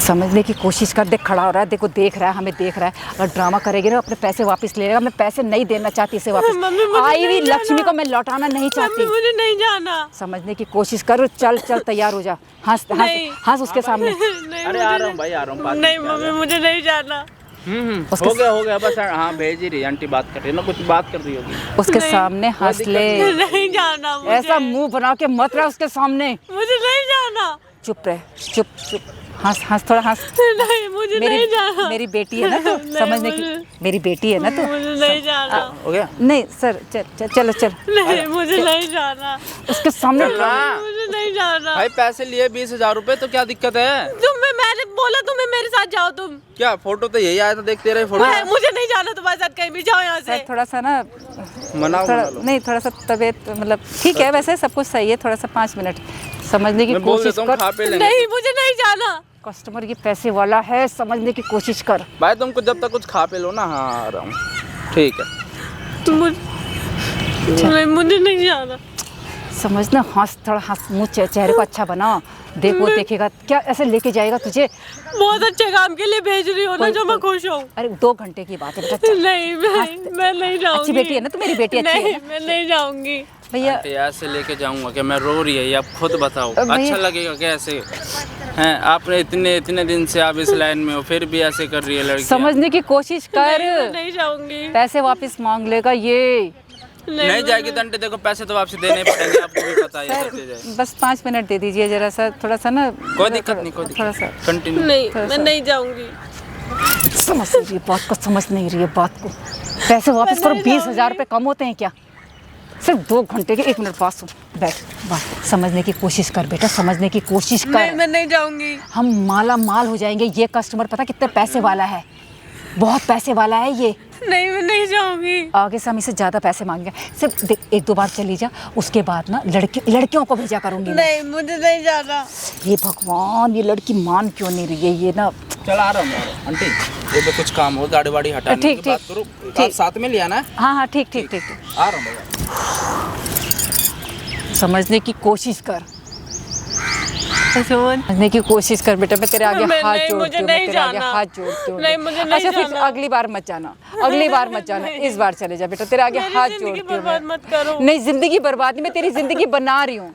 S4: समझने की कोशिश कर, देख खड़ा हो रहा है, देखो देख रहा है, हमें देख रहा है। अगर ड्रामा करेगी ना अपने पैसे वापस ले लेगा। मैं पैसे नहीं देना चाहती इसे वापस।
S3: मम्मी, मुझे
S4: आई हुई
S3: नहीं जाना।
S4: लक्ष्मी को मैं लौटाना नहीं
S3: मम्मी
S4: चाहती।
S3: मुझे नहीं जाना।
S4: समझने की कोशिश कर, चल चल तैयार हो जा, हंस हंस
S3: नहीं।
S4: हंस उसके सामने।
S3: नहीं
S1: अरे आ रहा हूँ भाई, आ रहा हूँ। बात
S3: नहीं
S1: करके आ
S3: मम्मी
S1: रहा हूँ।
S3: मुझे नहीं जाना।
S1: हो गया बस। हाँ भेज ही रही आंटी, बात कर रही है ना, कुछ बात कर रही होगी।
S4: उसके
S3: नहीं।
S4: सामने हंस ले।
S3: नहीं जाना मुझे।
S4: ऐसा मुंह बना के मत रहा उसके सामने।
S3: मुझे नहीं जाना।
S4: चुप रहे, चुप चुप, हंस हंस, थोड़ा हंस।
S3: नहीं मुझे नहीं जाना।
S4: मेरी बेटी है ना तो
S3: नहीं,
S4: समझने की,
S3: मुझे-
S4: मेरी बेटी है ना तो।
S3: मुझे नहीं जाना।
S1: हो गया।
S4: नहीं सर, चलो चल।
S3: नहीं मुझे नहीं जाना।
S4: उसके सामने
S1: हाँ।
S3: मुझे नहीं जाना।
S1: भाई पैसे लिए 20,000 रुपए, तो क्या दिक्कत है?
S3: मैंने बोला तुम्हें मेरे साथ जाओ तुम।
S1: क्या फोटो तो यही आया था, देखते रहे फोटो।
S3: मुझे नहीं जाना तुम्हारे साथ कहीं भी, जाओ यहाँ से।
S4: सर थोड़ा सा ना,
S1: मनाओ
S4: थोड़ा
S1: मना लो।
S4: नहीं, थोड़ा सा तबीयत मतलब ठीक है, वैसे सब कुछ सही है। थोड़ा सा 5 मिनट समझने की
S1: मैं बोल
S4: कोशिश
S1: देता हूँ, खा
S4: कर।
S1: पे लेंगे।
S3: नहीं मुझे नहीं जाना।
S4: कस्टमर ये पैसे वाला है, समझने की कोशिश कर।
S1: भाई तुमको जब तक कुछ खा पे लो ना। हाँ आ रहा हूँ, ठीक है।
S3: नहीं मुझे नहीं जाना।
S4: समझना, हंस, थोड़ा हंस, मुँह चेहरे को अच्छा बना। देख वो देखेगा क्या, ऐसे लेके जाएगा तुझे।
S3: बहुत अच्छे काम के लिए भेज रही हो ना, जो मैं खुश हूँ।
S4: अरे 2 घंटे की बात है बेटा, चल।
S3: नहीं मैं नहीं जाऊंगी।
S4: अच्छी बेटी है ना, तो मेरी बेटी अच्छी है
S3: नहीं
S4: ना।
S3: मैं नहीं जाऊंगी।
S4: भैया
S1: आंटी ऐसे लेके जाऊंगा कि मैं रो रही है, ये आप खुद बताओ।
S4: भैया-
S1: अच्छा लगेगा कैसे? हैं आपने इतने दिन से आप इस लाइन में हो, फिर भी ऐसे कर रही है लड़की।
S4: समझने की कोशिश कर।
S3: नहीं, मैं नहीं जाऊंगी।
S4: पैसे वापस मांग लेगा ये।
S1: नहीं जाएगी तो आंटी देखो, पैसे तो वापसी देने पड़ेंगे, आपको भी पता है ये सब
S4: सर
S1: चीजें।
S4: बस 5 मिनट दे दीजिए जरा सा, थोड़ा सा ना।
S1: कोई दिक्कत नहीं, कोई
S4: थोड़ा
S1: दिक्कत
S4: सा
S1: कंटिन्यू।
S3: नहीं
S4: थोड़ा
S3: मैं
S4: सा।
S3: नहीं जाऊंगी।
S4: समझ नहीं रही है बात को, समझ नहीं रही है बात को। पैसे वापस करो,
S3: नहीं
S4: 20,000 रुपये कम होते हैं क्या? सिर्फ 2 घंटे के 1 मिनट पास हो, बैठ बात समझने की कोशिश कर बेटा, समझने की कोशिश
S3: नहीं
S4: कर।
S3: मैं नहीं जाऊंगी।
S4: हम माला माल हो जाएंगे। ये कस्टमर पता कितने पैसे वाला है, बहुत पैसे वाला है ये।
S3: नहीं मैं नहीं जाऊंगी।
S4: आगे से हम इससे ज़्यादा पैसे मांगेंगे। सिर्फ देख 1-2 बार चली जा, उसके बाद ना लड़कियों को भेजा करूंगी मैं।
S3: नहीं मुझे नहीं जाना।
S4: हे भगवान, ये लड़की मान क्यों नहीं रही है ये ना।
S1: चल आ रहा हूँ आंटी, ये भी कुछ काम हो, गाड़ी वाड़ी हटाने
S4: ठीक,
S1: की बात
S4: ठीक,
S1: करो।
S4: ठीक।
S1: आप साथ में लिया ना।
S4: हाँ हाँ ठीक ठीक ठीक।
S1: आ रहा हूँ भैया।
S4: समझने की कोशिश कर, समझने की कोशिश कर बेटा। मैं तेरे आगे
S3: मैं
S4: हाथ
S3: नहीं,
S4: जोड़ती
S3: मुझे
S4: हूँ, मैं
S3: नहीं
S4: तेरे आगे
S3: जाना।
S4: हाथ जोड़ती हूँ।
S3: नहीं, मुझे नहीं
S4: अच्छा फिर
S3: जाना।
S4: अगली बार मत जाना, अगली बार मत जाना, इस बार चले जा बेटा, तेरे आगे
S3: मेरी
S4: हाथ
S3: जिंदगी
S4: जोड़ती हूँ
S3: बर्बाद
S4: मैं।
S3: मत करो।
S4: नहीं जिंदगी बर्बाद नहीं, मैं तेरी जिंदगी बना रही हूँ।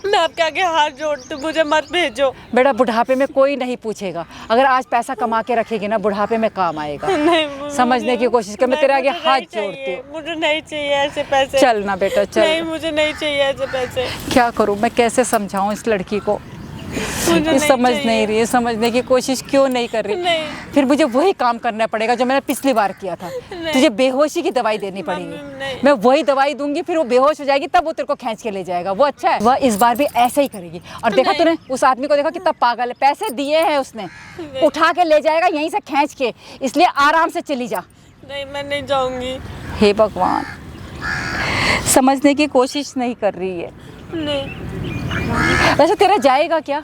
S3: मैं आपके आगे हाथ जोड़ती हूँ, मुझे मत भेजो।
S4: बेटा बुढ़ापे में कोई नहीं पूछेगा, अगर आज पैसा कमा के रखेगी ना बुढ़ापे में काम आएगा।
S3: नहीं
S4: समझने की कोशिश कर, मैं तेरे आगे
S3: मुझे
S4: हाथ
S3: नहीं चाहिए,
S4: जोड़ती हूँ।
S3: मुझे नहीं चाहिए ऐसे पैसे।
S4: चल ना बेटा
S3: नहीं
S4: चल।
S3: मुझे नहीं चाहिए ऐसे पैसे।
S4: क्या करूँ मैं, कैसे समझाऊँ इस लड़की को?
S3: मुझे
S4: ये समझ
S3: चाहिए।
S4: नहीं रही है, समझने की कोशिश क्यों नहीं कर रही?
S3: नहीं।
S4: फिर मुझे वही काम करना पड़ेगा जो मैंने पिछली बार किया था।
S3: नहीं।
S4: तुझे बेहोशी की दवाई देनी
S3: मम्मी,
S4: पड़ेगी।
S3: नहीं।
S4: मैं वही दवाई दूंगी, फिर वो बेहोश हो जाएगी, तब वो तेरे को खींच के ले जाएगा। वो अच्छा है, वह इस बार भी ऐसे ही करेगी। और देखा
S3: नहीं।
S4: तूने उस आदमी को, देखा कितना पागल है, पैसे दिए हैं उसने, उठा के ले जाएगा यहीं से खींच के, इसलिए आराम से चली जा।
S3: नहीं, मैं नहीं जाऊंगी।
S4: हे भगवान, समझने की कोशिश नहीं कर रही है।
S3: नहीं,
S4: वैसे तेरा जाएगा क्या?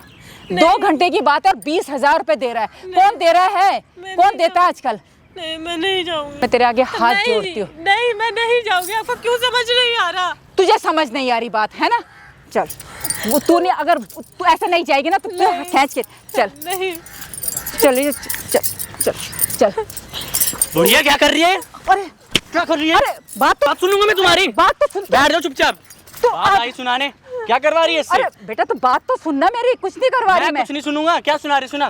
S4: 2 घंटे की बात है और 20,000 रुपए दे रहा है। कौन दे रहा है?
S3: मैं
S4: कौन
S3: नहीं
S4: देता है आजकल?
S3: नहीं, मैं नहीं जाऊंगी।
S4: मैं तेरे आगे हाथ
S3: नहीं,
S4: जोड़ती हूँ।
S3: नहीं, मैं नहीं जाऊंगी। आपको क्यों समझ नहीं आ रहा?
S4: तुझे समझ नहीं आ रही बात है ना? चल, वो तूने अगर तू ऐसे नहीं जाएगी ना तो तू खींच के चल।
S3: नहीं,
S4: चल चल चल चल।
S2: बुढ़िया क्या कर रही है?
S4: अरे
S2: क्या कर रही है?
S4: अरे बात
S2: सुनूंगा मैं तुम्हारी।
S4: तो सुन।
S2: बैठ जाओ चुपचाप।
S4: तो
S2: बात आई सुनाने, क्या करवा रही है इससे?
S4: अरे बेटा तू बात तो सुनना मेरी, कुछ नहीं करवा रही
S2: मैं
S4: मैं।
S2: कुछ नहीं सुनूंगा। क्या सुना रही? सुना।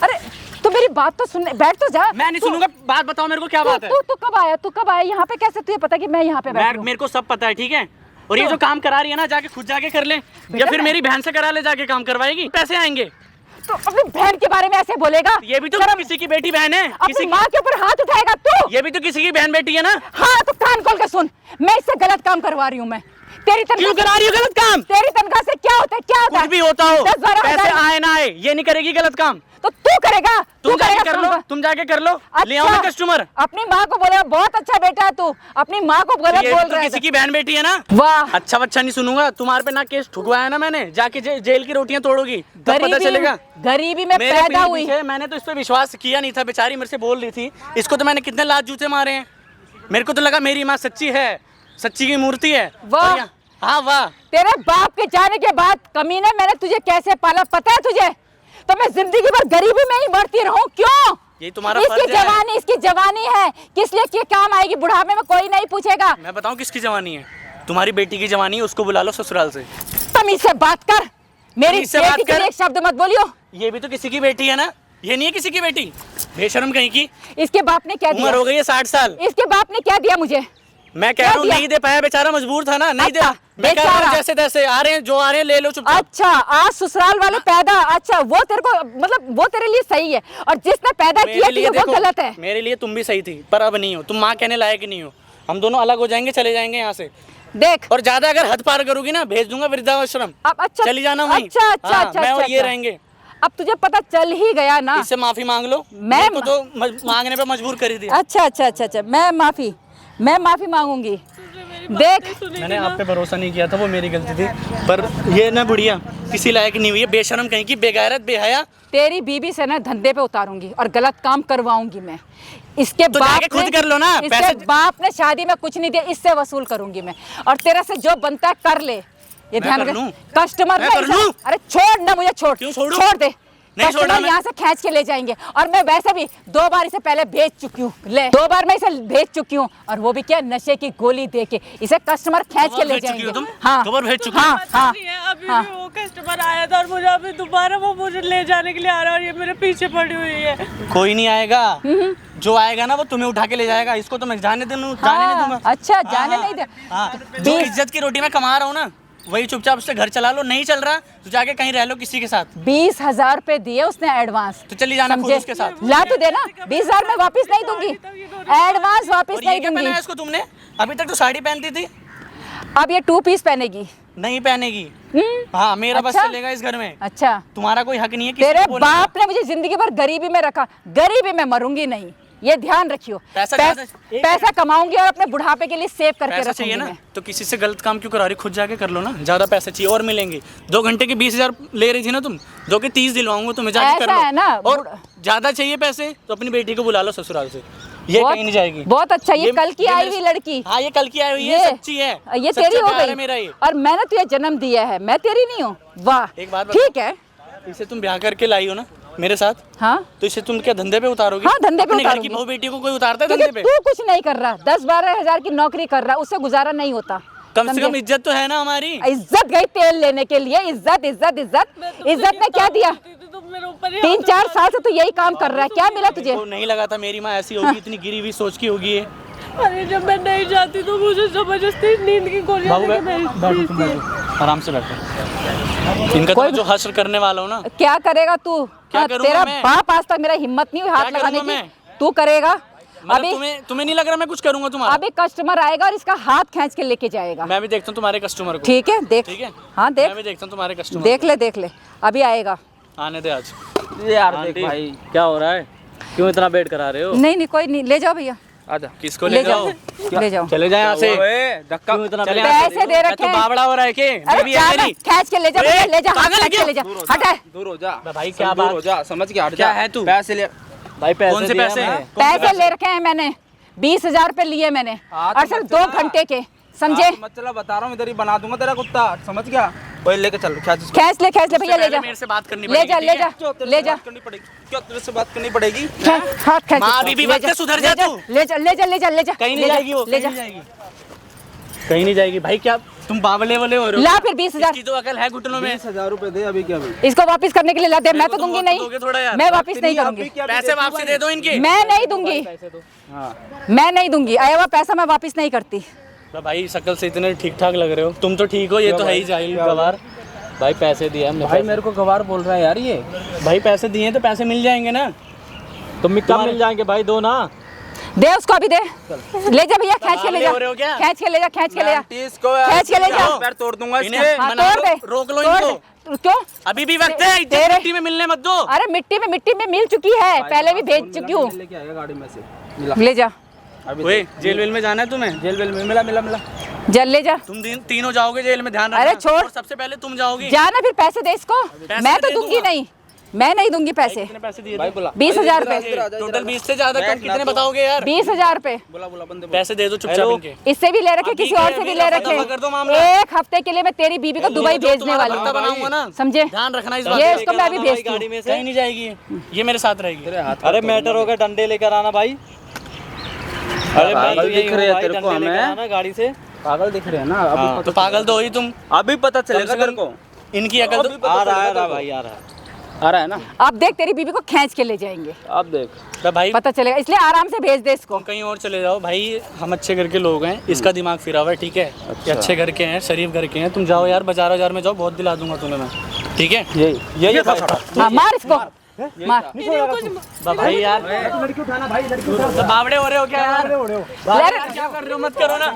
S4: अरे तू मेरी बात तो सुन, बैठ तो जा।
S2: मैं नहीं सुनूंगा। बात बताओ मेरे को, क्या बात है?
S4: तू कब आया? तू कब आया यहाँ पे? कैसे तुझे पता कि मैं यहाँ पे बैठी हूँ?
S2: मेरे को सब पता है, ठीक है। और ये जो काम करा रही है ना, जाके खुद जाके कर ले, या फिर मेरी बहन से करा ले, जाके काम करवाएगी, पैसे आएंगे।
S4: तो अपनी बहन के बारे में ऐसे बोलेगा?
S2: ये भी तो किसी की बेटी बहन है।
S4: अपनी
S2: किसी
S4: माँ के ऊपर हाथ उठाएगा तू?
S2: ये भी तो किसी की बहन बेटी है ना।
S4: हाँ तो कान खोल के सुन, मैं इससे गलत काम करवा रही हूँ। मैं तेरी
S2: क्यों करा रही हो गलत काम?
S4: तेरी तनख्वाह से क्या होता है? क्या होता है?
S2: कुछ भी होता हो,
S4: 10-12
S2: पैसे
S4: हज़ार।
S2: आए ना आए, ये नहीं करेगी गलत काम।
S4: तो तू करेगा?
S2: तुम जाके
S4: करेगा
S2: कर
S4: काम
S2: लो,
S4: का?
S2: तुम जाके कर लो। ले आओ ना कस्टमर।
S4: अपनी माँ को बोला बहुत अच्छा बेटा है तू, अपनी माँ को गलत
S2: ये
S4: बोल
S2: तो
S4: रहा है।
S2: किसी की बहन बेटी है ना।
S4: वाह,
S2: अच्छा बच्चा नहीं सुनूंगा। तुम्हारे पे ना केस ठुकवाया ना मैंने, जाके जेल की रोटियां तोड़ोगी, तब पता चलेगा।
S4: गरीबी में
S2: मेरे
S4: पैदा हुई।
S2: पीछे मैंने तो इस पे विश्वास किया नहीं था। बेचारी मेरे से बोल रही थी, इसको तो मैंने कितने लात जूते मारे हैं। मेरे को तो लगा मेरी माँ सच्ची है, सच्ची की मूर्ति है।
S4: वाह।
S2: और हाँ वाह।
S4: तेरे बाप के जाने के बाद कमीने मैंने तुझे कैसे पाला पता है तुझे? तो मैं जिंदगी भर गरीबी में ही मरती रहूं क्यों?
S2: ये तुम्हारा
S4: इसकी
S2: फर्ज है।
S4: जवानी, इसकी जवानी है, किस लिए क्या काम आएगी? बुढ़ापे में कोई नहीं पूछेगा।
S2: मैं बताऊं किसकी जवानी है? तुम्हारी बेटी की जवानी है। उसको बुला लो ससुराल से।
S4: तमीज से बात कर, मेरी
S2: तमीज से बात
S4: बेटी के
S2: कर।
S4: लिए एक शब्द मत बोलियो।
S2: ये भी तो किसी की बेटी है ना, ये नहीं है किसी की बेटी। बेशरम कहीं की।
S4: इसके बाप ने क्या
S2: उम्र
S4: दिया?
S2: हो गई है 60 साल।
S4: इसके बाप ने क्या दिया मुझे?
S2: मैं कह
S4: क्या
S2: रहा हूँ
S4: दिया?
S2: नहीं दे पाया, बेचारा मजबूर था ना, नहीं दे।
S4: अच्छा,
S2: मैं कह रहा हूँ
S4: बेचारा।
S2: जैसे तैसे आ रहे हैं, जो आ रहे हैं ले लो चुपचाप।
S4: अच्छा, आज ससुराल वाले पैदा, अच्छा वो तेरे को मतलब वो तेरे लिए सही है, और जिसने पैदा किया
S2: मेरे लिए
S4: तुझे वो
S2: देखो,
S4: गलत है।
S2: मेरे लिए तुम भी सही थी, पर अब नहीं हो। तुम माँ कहने लायक नहीं हो। हम दोनों अलग हो जाएंगे, चले जाएंगे यहाँ से।
S4: देख
S2: और ज्यादा अगर हद पार करोगी ना, भेज दूंगा वृद्धाश्रम।
S4: अब अच्छा,
S2: चली जाना वहीं।
S4: अच्छा अच्छा
S2: हाँ,
S4: अच्छा
S2: मैं और
S4: अच्छा,
S2: ये
S4: अच्छा।
S2: रहेंगे।
S4: अब तुझे पता चल ही गया ना।
S2: इससे माफी मांग लो।
S4: मैं
S2: मेरे को तो मांगने पे मजबूर कर दिया।
S4: अच्छा अच्छा अच्छा अच्छा, मैं माफी मांगूंगी। देख
S2: मैंने आप पे भरोसा नहीं किया था, वो मेरी गलती थी। पर ये ना बुढ़िया किसी लायक नहीं हुई है, बेशरम कहीं की, बेगैरत, बेहया।
S4: तेरी बीबी से ना धंधे पे उतारूंगी और गलत काम करवाऊंगी मैं। इसके
S2: तो
S4: बाप
S2: जाके खुद कर लो ना,
S4: इसके
S2: पैसे-
S4: बाप ने शादी में कुछ नहीं दिया, इससे वसूल करूंगी मैं। और तेरे से जो बनता है कर ले, ये ध्यान
S2: कर
S4: रख।
S2: लूं?
S4: कस्टमर
S2: मैं
S4: ना
S2: कर
S4: ऐसा-
S2: लूं?
S4: अरे छोड़ ना मुझे, छोड़।
S2: क्यों छोड़ूं?
S4: छोड़ दे।
S2: नहीं छोड़ा
S4: कस्टमर
S2: मैं।
S4: यहाँ से खींच के ले जाएंगे, और मैं वैसे भी 2 बार इसे पहले भेज चुकी हूँ। ले 2 बार मैं इसे भेज चुकी हूँ, और वो भी क्या, नशे की गोली दे के। इसे कस्टमर खींच के ले
S2: भेज चुकी हो
S4: जाएंगे।
S2: तुम?
S4: हाँ
S2: 2 बार भेज चुकी हो?
S4: हाँ हाँ
S3: नहीं है, अभी
S4: हाँ।
S3: भी वो कस्टमर आया था और मुझे अभी दोबारा वो मुझे ले जाने के लिए आ रहा है, और ये मेरे पीछे पड़ी हुई है।
S2: कोई नहीं आएगा, जो आएगा ना वो तुम्हें उठा के ले जाएगा। इसको तो मैं जाने नहीं दूंगा।
S4: अच्छा, जाने नहीं दे।
S2: हाँ, जो इज्जत की रोटी में कमा रहा हूँ ना, वही चुपचाप उससे घर चला लो। नहीं चल रहा तो जाके कहीं रह लो किसी के साथ।
S4: 20,000 रुपए दिए उसने एडवांस।
S2: तो चली जाना खुद
S4: समझे?
S2: उसके साथ।
S4: ला तो देना, 20,000 मैं वापस नहीं दूंगी, एडवांस वापस
S2: और ये
S4: नहीं
S2: क्या
S4: दूंगी।
S2: पहना है इसको तुमने? अभी तक तो साड़ी पहनती थी।
S4: अब ये 2 पीस पहनेगी।
S2: नहीं पहनेगी। हाँ, मेरा बस
S4: अच्छा?
S2: चलेगा इस घर में।
S4: अच्छा,
S2: तुम्हारा कोई हक नहीं है किसी
S4: तेरे
S2: को बोलने का।
S4: बाप ने मुझे जिंदगी भर गरीबी में रखा, गरीबी में मरूंगी नहीं, ये ध्यान रखियो।
S2: पैसा
S4: पैसा कमाऊंगी और अपने बुढ़ापे के लिए सेव करके
S2: पैसा
S4: रखूंगी
S2: चाहिए ना,
S4: मैं।
S2: तो किसी से गलत काम क्यों करा रही? खुद जाके कर लो ना। ज्यादा पैसे चाहिए और मिलेंगे। 2 घंटे के 20,000 ले रही थी ना तुम, 2 के 30 दिलवाऊंगा तुम्हें, जाके कर
S4: ऐसा
S2: लो।
S4: है ना,
S2: और ज्यादा चाहिए पैसे तो अपनी बेटी को बुला लो ससुराल से, ये कहीं नहीं जाएगी।
S4: बहुत अच्छा, ये कल की आई
S2: मेरे-
S4: हुई लड़की।
S2: हाँ, ये कल की आई हुई है, सच्ची है।
S4: ये
S2: सच्चा
S4: तेरी हो
S2: प्यार है
S4: गई
S2: मेरा ये।
S4: और मैंने तुझे जन्म दिया है, मैं तेरी नहीं हूँ। वाह,
S2: एक बात बताओ।
S4: ठीक है।
S2: इसे तुम ब्याह करके लाई हो ना मेरे साथ,
S4: हाँ,
S2: तो इसे तुम क्या धंधे पे उतारोगी?
S4: हाँ, धंधे पे
S2: अपने घर की
S4: उतारूंगी।
S2: बहू बेटी को कोई उतारता है
S4: क्योंकि
S2: धंधे पे?
S4: तू कुछ नहीं कर रहा, 10-12 हजार की नौकरी कर रहा, उससे गुजारा नहीं होता।
S2: कम से
S4: समझे?
S2: कम इज्जत तो है ना हमारी।
S4: इज्जत गई तेल लेने के लिए। इज्जत इज्जत इज्जत इज्जत ने क्या दिया?
S3: तुम मेरे ऊपर ही
S4: 3-4 साल से तू यही काम कर रहा है, क्या मिला तुझे?
S2: तो नहीं लगा था मेरी माँ ऐसी होगी, इतनी गिरी हुई सोच की होगी ये।
S3: अरे जब मैं नहीं जाती तो मुझे जबरदस्ती नींद की गोलियां
S2: बाबू
S3: लेके मेरी
S2: बैठो, तुम
S3: दी थी।
S2: बैठो। आराम से बैठो। इनका तो जो हश्र करने वाला हूँ ना।
S4: क्या करेगा तू?
S2: क्या करूँगा
S4: तेरा
S2: मैं?
S4: बाप आज तक मेरा हिम्मत नहीं हुई हाथ
S2: क्या
S4: लगाने
S2: करूँगा
S4: की।
S2: मैं?
S4: तू करेगा
S2: मतलब
S4: अभी।
S2: तुम्हें नहीं लग रहा मैं कुछ करूँगा तुम्हारा?
S4: अभी कस्टमर आएगा और इसका हाथ खींच के लेके जाएगा।
S2: मैं भी देखता हूँ तुम्हारे कस्टमर को।
S4: ठीक है देख।
S2: ठीक है
S4: हाँ
S2: मैं भी
S4: देख,
S2: देखता हूँ तुम्हारे कस्टमर
S4: देख ले अभी आएगा।
S2: आने दे आज।
S1: यार
S5: आंटी,
S1: देख भाई,
S5: क्या हो रहा है? क्यों इतना वेट करा रहे हो?
S4: नहीं कोई नहीं, ले जाओ भैया,
S1: आजा।
S2: किसको
S4: ले जाओ ले जाओ।
S2: चले जाए यहाँ से।
S1: धक्का
S5: क्यों इतना
S2: चले
S5: वेट-
S2: यहाँ से।
S4: पैसे दे रखे
S2: तू
S4: हैं।
S2: बावड़ा हो रहा है के?
S4: अरे
S2: बीवी है
S4: जा ना,
S2: मेरी।
S4: खींच के ले जा भैया, ले जा, हाथ
S2: पागल है
S4: खींच के
S2: क्या?
S4: ले जा, हटा।
S1: दूर हो जा
S2: भाई
S1: सब
S2: क्या
S1: दूर
S2: बात?
S1: हो जा, समझ के हट
S2: क्या
S1: जा।
S2: है तू?
S1: पैसे ले।
S5: भाई पैसे
S2: कौन से
S5: दिए
S2: पैसे?
S5: हमने।
S4: पैसे ले रखे हैं मैंने, 20,000 रुपए लिए मैंने,
S1: हाँ,
S4: और
S1: तो
S4: सिर्फ
S1: मत
S4: 2
S1: चला।
S4: घंटे के, समझे?
S1: मत चला, बता रहा हूँ, इधर ही बना दूंगा तेरा कुत्ता, समझ गया? वही लेके चल, खींच इसको।
S4: खींच ले भैया, ले जा
S2: मेरे से बात करनी
S4: ले जा
S2: पड़ेगी,
S4: ले
S2: ठीक है?
S4: जा
S1: क्यों तेरे
S4: ले
S1: से
S4: जा,
S1: बात करनी पड़ेगी? क्यों तेरे से बात करनी पड़ेगी?
S4: हाथ खींच।
S2: माँ, बीबी
S4: ले
S2: मत के सुधर जा तू।
S4: ले जा
S2: कहीं नहीं
S4: ले जा,
S2: जाएगी वो,
S4: ले
S2: कहीं
S4: जा।
S2: नहीं जाएगी। कहीं नहीं जाएगी भाई। क्या तुम बावले वाले हो रहे हो?
S4: ला फिर 20,000,
S2: इसकी तो अकल है घुटनों में।
S1: 20,000 रुपए दे अभी, क्या अभी?
S4: इसको वापस करने के लिए ला दे। मैं तो
S2: तुम
S4: दूंगी
S2: वक्त
S4: नहीं,
S2: दोगे थोड़ा यार।
S4: मैं वापस नहीं
S1: अभी
S4: करूंगी,
S1: क्या
S2: पैसे वापसी दे दो इनके।
S4: मैं नहीं दूंगी,
S1: हाँ
S4: मैं नहीं दूंगी, आया हुआ पैसा मैं वापस नहीं करती।
S2: तो भाई शक्ल से इतने ठीक ठाक लग रहे हो। तुम तो ठीक हो, ये तो है ही जाहिल गवार।
S5: भाई पैसे दिए हमने।
S1: भाई मेरे को गवार बोल रहा है यार ये।
S2: भाई पैसे दिए तो पैसे मिल जाएंगे ना।
S5: तुम कब मिल जाएंगे भाई? दो ना।
S4: दे उसको अभी दे, ले जा भैया, खींच के ले जा,
S2: हो रहे हो क्या?
S4: खींच के ले जा, खींच के ले जा,
S1: आंटी, इसको यार,
S4: खींच के ले जा।
S1: पैर तोड़ दूंगा
S2: इन्हें
S1: इसके।
S4: हाँ,
S2: मना
S4: तोड़ दे,
S2: रोक लो
S4: तोड़
S2: इनको।
S4: दे। क्यों?
S2: अभी भी वक्त है, इज्जत
S4: तेरे-
S2: मिट्टी में मिलने मत दो।
S4: अरे मिट्टी में मिल चुकी है, पहले भी भेज चुकी हूँ।
S1: लेके आएगा गाड़ी में से, मिला
S4: ले जा,
S1: अभी।
S2: ओए जेल वेल में जाना है तुम्हें?
S1: जेल वेल में मिला।
S4: जल ले जा,
S2: तुम तीनों जाओगे जेल में, ध्यान रखना।
S4: अरे छोड़।
S2: और सबसे पहले तुम जाओगी।
S4: जाना फिर पैसे दे इसको। मैं तो
S2: दे
S4: दूंगी
S2: दूंगा।
S4: नहीं, मैं नहीं दूंगी पैसे।
S2: कितने पैसे दिए
S1: भाई
S2: थे?
S1: बुला
S4: 20,000 रुपए,
S2: टोटल 20 से ज्यादा कम कितने बताओगे यार?
S4: 20,000 रुपए।
S1: बुला बंदे बुला।
S2: पैसे दे दो चुपचाप इनके।
S4: इससे भी ले रखे,
S2: अभी
S4: किसी
S2: के
S4: और से भी ले
S2: अभी दफा कर दो मामला।
S4: रखे। 1 हफ्ते के लिए मैं तेरी बीबी को दुबई
S2: जो
S4: भेजने
S2: तुम्हारा
S4: वाली
S2: भत्ता
S4: हूँ,
S2: बनाऊंगा ना,
S4: समझे?
S2: ध्यान रखना इस
S4: ये
S2: बात
S4: इसको मैं अभी भेजती हूँ।
S5: गाड़ी में से।
S2: कहीं नहीं जाएगी ये मेरे साथ रहेगी।
S5: अरे मैटर होगा, डंडे लेकर आना भाई। अरे मैं तो
S1: पागल
S5: यही
S1: दिख
S5: हूँ
S1: रहे हैं
S5: भाई,
S1: तेरे को
S5: डंडे लेकर
S1: हमें।
S5: आना गाड़ी से।
S1: पागल दिख रहे हैं ना अभी?
S5: हाँ।
S2: तो पागल तो हो ही तुम।
S1: अभी पता चलेगा
S2: कम से
S1: तेरे
S2: कम
S1: को।
S2: इनकी अकल तो
S5: आ रहा है भाई, आ रहा है।
S1: आ रहा है ना?
S4: अब देख तेरी बीबी को खींच के ले जाएंगे,
S1: अब देख।
S2: तो भाई
S4: पता चलेगा, इसलिए आराम से भेज दे इसको।
S2: तुम कहीं और चले जाओ भाई। हम अच्छे घर के लोग हैं, इसका दिमाग फिरा हुआ है, ठीक है? ये अच्छे घर के हैं, शरीफ घर के हैं। तुम जाओ यार, बाजार में जाओ, बहुत दिला दूंगा तुम्हें मैं, ठीक है?
S1: यही भाई।
S4: हाँ मार इसको, मार।
S2: भाई यार तो बावड़े हो रहे हो क्या यार?
S4: ले
S2: क्या कर रहे हो? मत करो ना।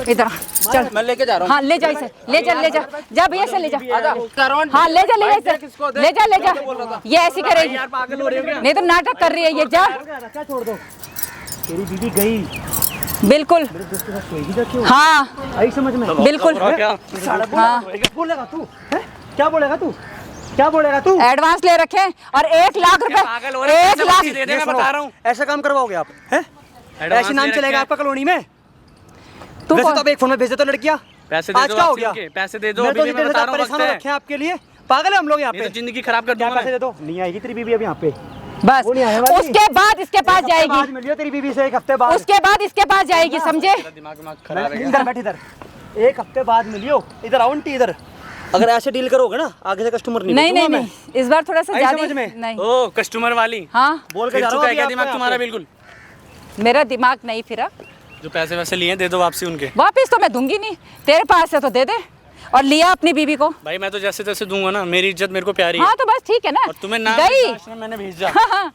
S4: इधर चल,
S1: मैं लेके जा रहा हूँ।
S4: हाँ ले जा इसे, ले जा भैया से ले जा,
S1: करवान
S4: हाँ ले जा इसे, ले जा। ये ऐसी करेगी,
S2: पागल हो रहे हो क्या?
S4: नहीं तो नाटक कर रही है ये। जा,
S6: छोड़ दो। तेरी बीबी गई,
S4: बिल्कुल,
S6: सोएगी तो क्यों?
S4: हाँ
S6: आई समझ में?
S4: बिल्कुल,
S2: क्या?
S4: हाँ।
S6: बोलेगा तू? हैं? क्या बोलेगा तू? क्या बोलेगा तू?
S4: एडवांस ले रखे और 1 लाख
S2: पागल हो
S4: रुपए,
S2: रहे हो?
S4: 1
S2: पैसे
S4: लाख।
S2: वापसी दे दे, मैं बता रहा हूँ।
S6: ऐसा काम करवाओगे आप? हैं?
S2: एडवांस
S6: ऐसे नाम
S2: ले
S6: चलेगा
S2: रखे
S6: आपका कॉलोनी में?
S4: तू
S6: वैसे
S4: कौन?
S6: तो आप एक फोन में भेज देते हो लड़कियां।
S2: पैसे दे
S6: आज
S2: दो
S6: क्या हो
S2: वापसी
S6: गया?
S2: उनके, पैसे दे दो।
S6: मैं
S2: अभी
S6: तो
S2: भी मैं
S6: जितने
S2: बता रहा हूँ,
S6: परेशान
S2: वक्त है।
S6: रखे हैं आपके लिए। पागल है हम लोग यहाँ
S2: नहीं
S6: पे।
S2: तो जिंदगी खराब कर
S6: क्या
S2: दूंगा
S6: पैसे
S2: मैं।
S6: दे दो? नहीं आएगी तेरी बीबी अब यहाँ पे।
S4: बस
S6: वो नहीं आने वाली।
S4: उसके बाद इसके पास
S6: एक हफ्ते बाद
S4: जाएगी,
S6: मिलियो तेरी बीबी से, 1 हफ्ते बाद।
S4: उसके बाद इसके पास जाएगी, समझे?
S2: दिमाग खराब है।
S6: इधर बैठ, इधर 1 हफ्ते बाद मिलियो। इधर आओ आंटी, इधर। अगर ऐसे डील करोगे ना, आगे से कस्टमर नहीं
S4: नहीं
S6: भेजूंगा
S4: नहीं
S6: मैं।
S4: नहीं, इस बार थोड़ा सा
S6: आई
S4: ज्यादा
S6: समझ में?
S4: नहीं।
S2: ओ कस्टमर वाली
S4: हाँ
S6: बोल के
S2: फिर
S6: जा रहा
S2: चुका है
S6: हूँ
S2: क्या
S6: अभी
S2: दिमाग
S6: आपको
S2: तुम्हारा?
S6: यहाँ पे।
S2: बिल्कुल।
S4: मेरा दिमाग नहीं फिरा,
S2: जो पैसे वैसे लिए दे दो वापसी उनके।
S4: वापिस तो मैं दूंगी नहीं, तेरे पास है तो दे दे। और लिया अपनी बीबी को,
S2: भाई मैं तो जैसे तैसे दूंगा ना, मेरी इज्जत मेरे को प्यारी है।
S4: हाँ तो बस ठीक है ना।
S2: और तुम्हें नाम
S4: गई,
S2: आश्रम मैंने भेजा।
S4: हाँ हाँ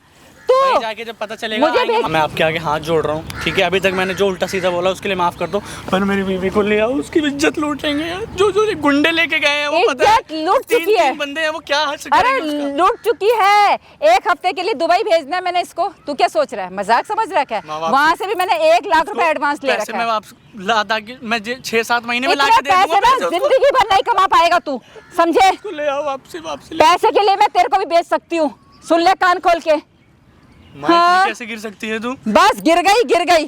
S4: तू
S2: वहीं जाके जब पता चलेगा
S4: मुझे
S2: आएंगे।
S4: भेज-
S2: मैं आपके आगे हाथ जोड़ रहा हूँ, ठीक है? अभी तक मैंने जो उल्टा सीधा बोला उसके लिए माफ कर दो, पर मेरी बीवी को ले आओ, उसकी इज्जत लूटेंगे यार। जो ये गुंडे लेके गए हैं वो पता है,
S4: इज्जत लूट चुकी है।
S2: 3 बंदे हैं, वो क्या हद से
S4: अरे
S2: करेंगे उसका?
S4: लूट चुकी है। 1 हफ्ते के लिए दुबई भेजना है मैंने इसको। तू क्या सोच रहा है, मजाक समझ रहा है क्या?
S2: माँ बाप
S4: वहाँ से भी मैंने 1 लाख रुपए एडवांस ले
S2: पैसे
S4: रखा
S2: मैं
S4: है।
S2: वापस ला के मैं 6-7 महीने में ला
S4: इतने
S2: के दे दूंगा
S4: पैसे ना
S2: पैसे उसको।
S4: जिंदगी भर नहीं कमा पाएगा तू, समझे?
S2: उसको ले आओ वापसी ले।
S4: पैसे के लिए मैं तेरे को भी बेच सकती हूँ, सुन ले कान खोल के।
S2: माँ,
S4: हाँ।
S2: इतनी कैसे गिर सकती है तू?
S4: बस गिर गई।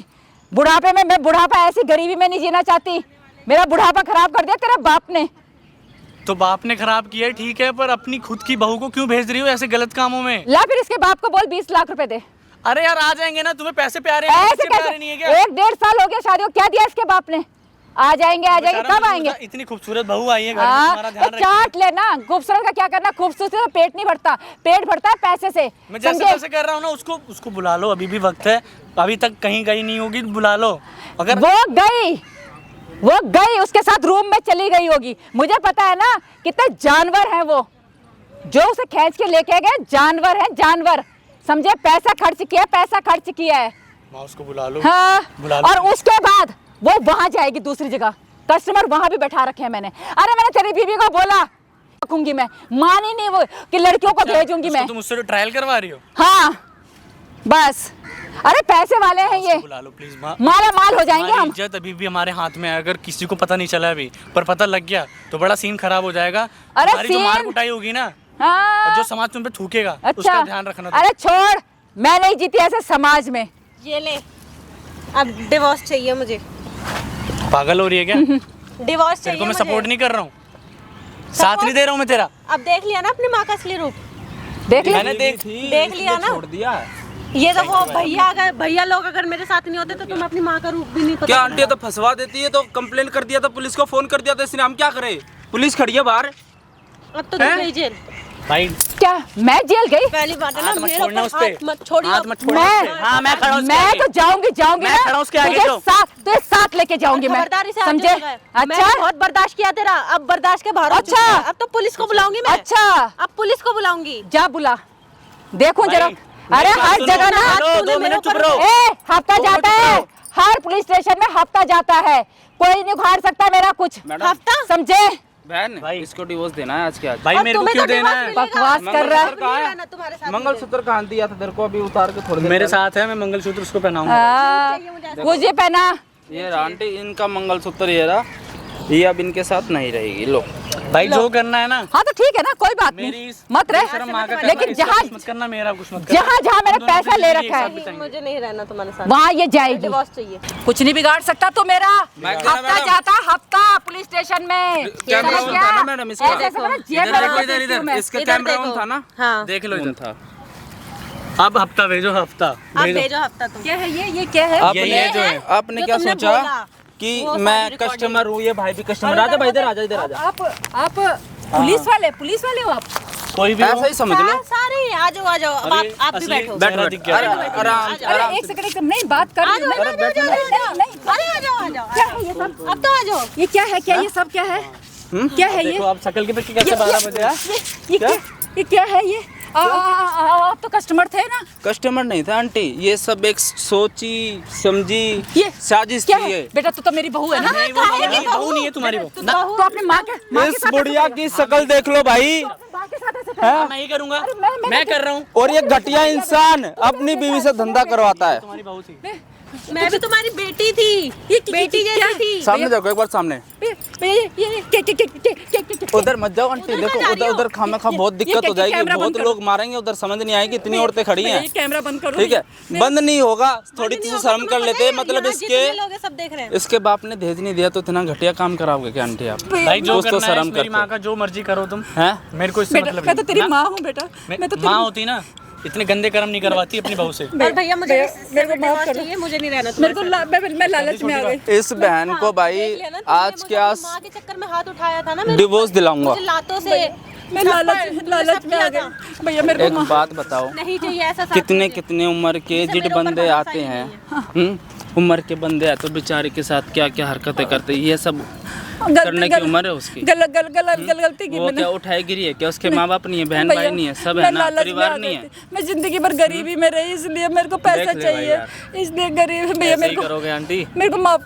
S4: बुढ़ापे में, मैं बुढ़ापा ऐसी गरीबी में नहीं जीना चाहती। मेरा बुढ़ापा खराब कर दिया तेरे बाप ने।
S2: तो बाप ने खराब किया है, ठीक है, पर अपनी खुद की बहू को क्यों भेज रही हो ऐसे गलत कामों में?
S4: ला फिर इसके बाप को बोल 20 लाख रुपए दे।
S2: अरे यार आ जाएंगे ना, तुम्हें पैसे प्यारे हैं,
S4: ऐसे
S2: बच्चे प्यारे नहीं है
S4: कैसे?
S2: क्या?
S4: 1-1.5 साल हो गया शादी को, क्या दिया इसके बाप ने? आ जाएंगे
S2: बेचारा
S4: कब आएंगे?
S2: इतनी खूबसूरत बहू आई है घर में,
S4: हाँ,
S2: तुम्हारा ध्यान रखिए।
S4: चाट लेना। खूबसूरत का क्या करना, खूबसूरत से पेट नहीं भरता, पेट भरता है पैसे से,
S2: मैं जैसे
S4: समझे?
S2: तैसे कर रहा हूँ ना, उसको बुला लो, अभी भी वक्त है, अभी तक कहीं गई नहीं होगी, बुला लो। अगर
S4: वो गई, वो गई, उसके साथ रूम में चली गई होगी। मुझे पता है ना कितने जानवर हैं वो, जो उसे खींच के लेके गए जानवर हैं, जानवर, समझे? पैसा खर्च किया, पैसा खर्च किया है।
S2: माँ उसको बुला लो।
S4: हाँ,
S2: बुला लो।
S4: और उसके बाद वो वहां जाएगी दूसरी जगह, कस्टमर वहां भी बैठा रखे हैं मैंने। अरे मैंने तेरी बीवी को बोला रखूंगी मैं, मानी नहीं वो कि लड़कियों को भेजूंगी मैं।
S2: तुम मुझसे ट्रायल करवा रही हो?
S4: हाँ बस, अरे पैसे वाले हैं ये,
S2: बुला लो प्लीज माँ।
S4: माला माल हो जाएंगे हम।
S2: इज्जत अभी भी हमारे हाथ में है, अगर किसी को पता नहीं चला अभी पर पता लग गया तो बड़ा सीन खराब हो जाएगा।
S4: अरे
S2: हमारी जो मार
S4: सीन?
S2: कुटाई होगी ना,
S4: हाँ।
S2: और जो समाज तुम पे थूकेगा
S4: अच्छा,
S2: उसका ध्यान रखना।
S4: अरे छोड़, मैं नहीं जीती ऐसे समाज में।
S3: ये ले, अब डिवोर्स चाहिए मुझे।
S2: पागल हो रही है क्या?
S3: डिवोर्स
S2: तेरे
S3: चाहिए
S2: को मैं
S3: मुझे।
S2: सपोर्ट नहीं कर रहा हूँ, साथ नहीं दे रहा हूँ मैं तेरा।
S3: अब देख लिया ना अपनी माँ का असली रूप,
S4: देख ले,
S2: मैंने
S3: देख लिया ना।
S1: छोड़ दिया।
S3: ये तो वो भैया, अगर भैया लोग अगर मेरे साथ नहीं होते तो तुम अपनी माँ का रूप भी नहीं पता।
S1: क्या आंटी तो फंसवा देती है, तो कंप्लेंट कर दिया था, पुलिस को फोन कर दिया था, इसने हम क्या करे? पुलिस खड़ी है बाहर।
S3: अब तो तुम गई जेल।
S2: भाई
S4: क्या मैं जेल गई?
S3: पहली बात है ना,
S2: हाथ मत
S3: मेरे
S2: छोड़ना
S3: ऊपर
S2: उस पे।
S3: हाथ मत छोड़िए।
S2: हाथ मत छोड़ना
S4: मैं
S2: उस पे। हाँ मैं खड़ा हूँ उसके
S4: मैं
S2: आगे।
S4: तो जाऊंगी
S2: मैं खड़ा हूँ उसके आगे
S4: तुझे
S2: तो।
S4: तुझे साथ लेके जाऊंगी मैं,
S3: खबरदारी से
S4: समझे?
S3: मैंने
S4: अच्छा
S3: बहुत बर्दाश्त किया तेरा, अब बर्दाश्त के बाहर हो
S4: अच्छा।
S3: चुकी है। अब तो पुलिस को बुलाऊंगी मैं।
S4: अच्छा,
S3: अब पुलिस को बुलाऊंगी।
S4: जा बुला, देखूं जरा।
S2: भाई,
S4: अरे
S2: मेरी बात
S4: हर
S2: सुनो,
S4: जगह ना
S2: हेलो,
S3: तूने
S2: 2
S3: मेरे
S2: मिनट चुप
S3: ऊपर-
S2: रहो।
S4: ए हफ्ता
S2: दो मिनट
S4: जाता
S2: चुप
S4: है,
S2: रहो।
S4: हर पुलिस स्टेशन में हफ्ता जाता है, कोई नहीं उखाड़ सकता मेरा कुछ।
S1: मैडम।
S3: हफ्ता
S4: समझे?
S1: बहन
S2: भाई।
S1: इसको डिवोर्स देना है आज के आज।
S2: भाई
S3: और
S2: मेरे को
S3: तुम्हें
S2: क्यों
S3: तो
S2: देना
S3: डिवोर्स
S2: है?
S3: मिलेगा।
S4: बकवास कर रहा है।
S1: मंगलसूत्र कहाँ
S3: रहना
S1: है?
S3: तुम्हारे साथ
S1: मंगलसूत्र कहाँ दिया था तेरे को? अभी उतार के थोड़ी देर
S2: मेरे
S1: पहले।
S2: साथ है, मैं मंगलसूत्र उसको पहनाऊंगा।
S4: कुछ ये पहना।
S1: ये रहा आंटी, इनका मंगलसूत्र ये रहा, ये अब इनके साथ नहीं रहेगी। लो
S2: भाई जो करना है ना,
S4: हाँ तो ठीक है ना, कोई बात
S2: मेरी
S4: नहीं, मत रहे।
S2: शर्म आकर करना,
S4: लेकिन
S2: इसका
S4: जहाँ
S2: कुछ मत करना, मेरा कुछ मत करना।
S4: जहाँ जहाँ मैंने
S2: हम दोनों
S4: पैसा ले
S2: जिंदगी
S4: रखा
S2: एक
S4: है
S2: साथ बिताएंगे।
S3: मुझे नहीं रहना तुम्हारे साथ।
S4: वहाँ ये जाएगी।
S3: डिवोर्स चाहिए।
S4: कुछ नहीं बिगाड़ सकता तो मेरा
S1: मैं कह रहा
S4: हफ्ता
S1: मैडम।
S4: जाता, हफ्ता पुलिस स्टेशन में।
S1: कैमरा
S4: समझ
S1: ऑन
S4: गया?
S1: था ना मैडम इसका?
S4: ऐसे ऐसे ना जेब
S1: इधर
S4: में
S1: देखो,
S4: रख
S1: इधर
S4: देती हूँ मैं।
S1: इसका
S3: इधर
S1: कैमरा
S3: देखो।
S1: ऑन था ना?
S3: हाँ,
S2: देख लो
S1: ऑन
S2: इधर।
S1: था।
S2: अब हफ्ता भेजो, हफ्ता
S3: अब भेजो हफ्ता तुम।
S4: क्या है ये क्या है?
S1: आपने
S2: ये जो है।
S1: आपने
S3: जो
S1: क्या
S3: तुमने
S1: सोचा
S3: बोला,
S1: कि
S3: वो सारी
S1: मैं
S3: recording।
S1: कस्टमर हूँ, ये भाई भी कस्टमर। आजा भाई, इधर आजा, इधर आजा।
S4: आप पुलिस वाले हो आप?
S2: कोई भी
S1: ऐसा ही समझ लो।
S3: सारे आ जाओ, आ जाओ। अब आप भी बैठो।
S1: बैठ बैठ।
S2: दिख गया।
S1: अरे आराम से, आराम
S4: एक
S1: से।
S4: सेकंड नहीं, बात कर रही हूँ मैं।
S3: अरे आ जाओ, आ जाओ।
S4: क्या है ये सब?
S3: अब तो आ जाओ।
S4: ये क्या है? क्या ये सब क्या है? क्या है ये?
S2: देखो आप शकल के पे कैसे 12 बजे है?
S4: ये क्या है ये? आप तो कस्टमर थे ना?
S1: कस्टमर नहीं था आंटी, ये सब एक सोची समझी
S4: ये
S1: साजिश
S4: क्या
S1: थी
S4: है?
S1: ये।
S4: बेटा तू तो मेरी बहू है ना?
S2: नहीं, वो बहू नहीं है तुम्हारी वो।
S4: तो अपनी माँ के
S1: इस बुढ़िया की शक्ल देख लो भाई,
S4: माँ के साथ ऐसे कर।
S2: मैं ही करूंगा,
S4: मैं-
S2: मैं कर रहा हूँ।
S1: और ये घटिया इंसान अपनी बीवी से धंधा करवाता है।
S2: तुम्हारी बहू थी।
S3: मैं भी तुम्हारी बेटी थी, बेटी जैसी थी।
S1: सामने देखो एक बार, सामने। उधर मत जाओ आंटी, देखो उधर उधर खामे खा बहुत दिक्कत हो जाएगी, बहुत लोग मारेंगे, उधर समझ नहीं आएगी, इतनी औरतें खड़ी हैं।
S4: कैमरा बंद करो।
S1: ठीक है, बंद नहीं होगा, थोड़ी सी शर्म कर लेते हैं, मतलब
S3: यहाँ
S1: इसके
S3: जितने लोग हैं, सब देख रहे हैं।
S1: इसके बाप ने दहेज नहीं दिया तो इतना घटिया काम कराओगे क्या आंटी आप?
S2: भाई जो
S1: कुछ तो
S2: करना है,
S1: शर्म
S2: मेरी
S1: करते।
S2: माँ का जो मर्जी करो तुम,
S1: हैं?
S2: मेरे को इससे
S4: बेटा
S2: मतलब
S4: मैं तो तेरी
S2: नहीं।
S4: माँ हूँ बेटा, मैं तो तेरी
S2: माँ होती ना, इतने गंदे कर्म नहीं करवाती अपनी बहू से।
S3: और भैया मुझे
S4: मेरे को माफ कर दो।
S3: चाहिए, मुझे नहीं रहना
S4: मेरे को मैं लालच में आ गई।
S1: इस बहन को भाई आज के आज
S3: माँ के चक्कर में हाथ उठाया था ना मेरे
S1: डिवोर्स दिलाऊंगा।
S3: मुझे लातों से
S4: मैं लालच में आ गई भैया। मेरे
S1: एक
S4: को
S1: बात बताओ,
S3: नहीं चाहिए ऐसा साथ
S1: कितने
S3: मुझे।
S1: कितने उम्र के
S3: इसे
S1: जिड
S3: मेरे ऊपर
S1: बंदे
S3: भरोसा
S1: आते
S3: ही
S1: हैं,
S3: नहीं
S1: उम्र के बंदे आते तो बेचारे के साथ क्या क्या हरकतें करते, ये सब करने की उम्र है उसकी।
S4: गलती की
S1: वो
S4: मैंने।
S1: क्या उठाई गिरी है क्या? उसके माँ बाप नहीं है, बहन
S4: भैया,
S1: भाई नहीं है, सब
S4: मैं
S1: है ना,
S4: लालच में आ
S1: परिवार
S4: गई
S1: नहीं
S4: थी।
S1: है।
S4: मैं जिंदगी भर गरीबी में रही, इसलिए मेरे को पैसा
S1: देख ले भाई
S4: चाहिए,
S1: यार।
S4: इसलिए गरीब भैया
S1: ऐसे
S4: मेरे
S1: ही
S4: को
S1: करोगे आंटी?
S4: मेरे को माफ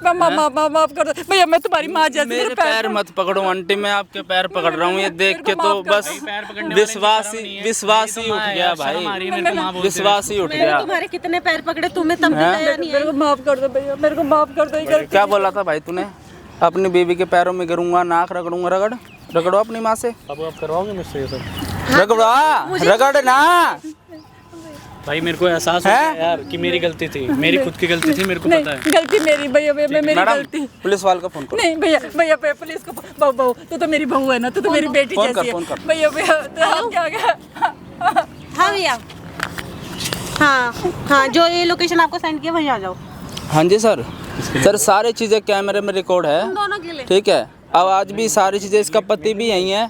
S4: कर दो भैया। मैं तुम्हारी माँ जैसी,
S1: मेरे पैर मत पकड़ो आंटी, मैं आपके पैर पकड़ रहा हूँ, ये देख के तो बस विश्वास ही उठ गया भाई, विश्वास ही उठ
S3: मैंने
S1: गया।
S3: तुम्हारे कितने पैर पकड़े, तुम्हें तब भी दया नहीं
S4: मेरे को माफ कर दो भैया, मेरे को माफ कर दो। ये
S1: क्या बोला था भाई तूने? अपनी बीवी के पैरों में गिरूंगा, नाक रगड़ूंगा, रगड़ो अपनी माँ से,
S2: अब आप करवाओगे मुझसे ये सब?
S1: रगड़ ना।
S2: भाई मेरे को एहसास हो गया यार कि मेरी गलती थी, मेरी खुद की गलती थी, मेरे को पता है।
S4: गलती मेरी भैया, मेरी
S1: मैडम
S4: गलती
S1: पुलिस वाले को फोन करो।
S4: नहीं भैया पुलिस को। बहू तू तो मेरी बहू है ना, तू तो मेरी बेटी
S1: फोन कर,
S4: जैसी
S1: फोन
S4: है
S1: कर।
S4: भैया। तो क्या गया?
S3: हाँ भैया, हाँ जो ये लोकेशन आपको सेंड किया वहीं आ जाओ।
S1: हाँ जी सर, सारी चीजें कैमरे में रिकॉर्ड है,
S3: दोनों के लिए
S1: ठीक है। अब आज भी सारी चीजें, इसका पति भी यही है,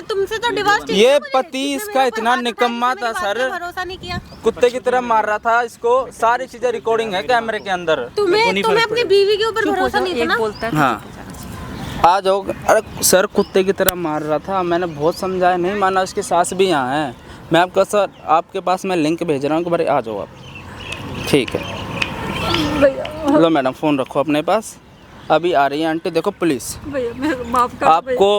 S3: तुमसे तो डिवोर्स चाहिए
S1: ये
S3: मुझे,
S1: पति
S3: जिसने
S1: इसका
S3: मेरे ऊपर
S1: इतना
S3: हाथ उठाया,
S1: निकम्मा
S3: जिसने
S1: था
S3: मेरी बात
S1: सर,
S3: पे भरोसा नहीं किया।
S1: कुत्ते की तरह मार रहा था इसको, सारी चीजें रिकॉर्डिंग है कैमरे के अंदर।
S3: तुम्हें अपनी बीवी के ऊपर भरोसा नहीं था ना?
S1: हाँ आ जाओ। अरे सर कुत्ते की तरह मार रहा था, मैंने बहुत समझाया, नहीं माना। उसकी सास भी यहाँ है। मैं आपका सर आपके पास मैं लिंक भेज रहा हूँ कि भाई आ जाओ आप। ठीक है, लो मैडम फ़ोन रखो अपने पास। अभी आ रही है आंटी, देखो पुलिस।
S3: भैया मेरे माफ कर
S1: आपको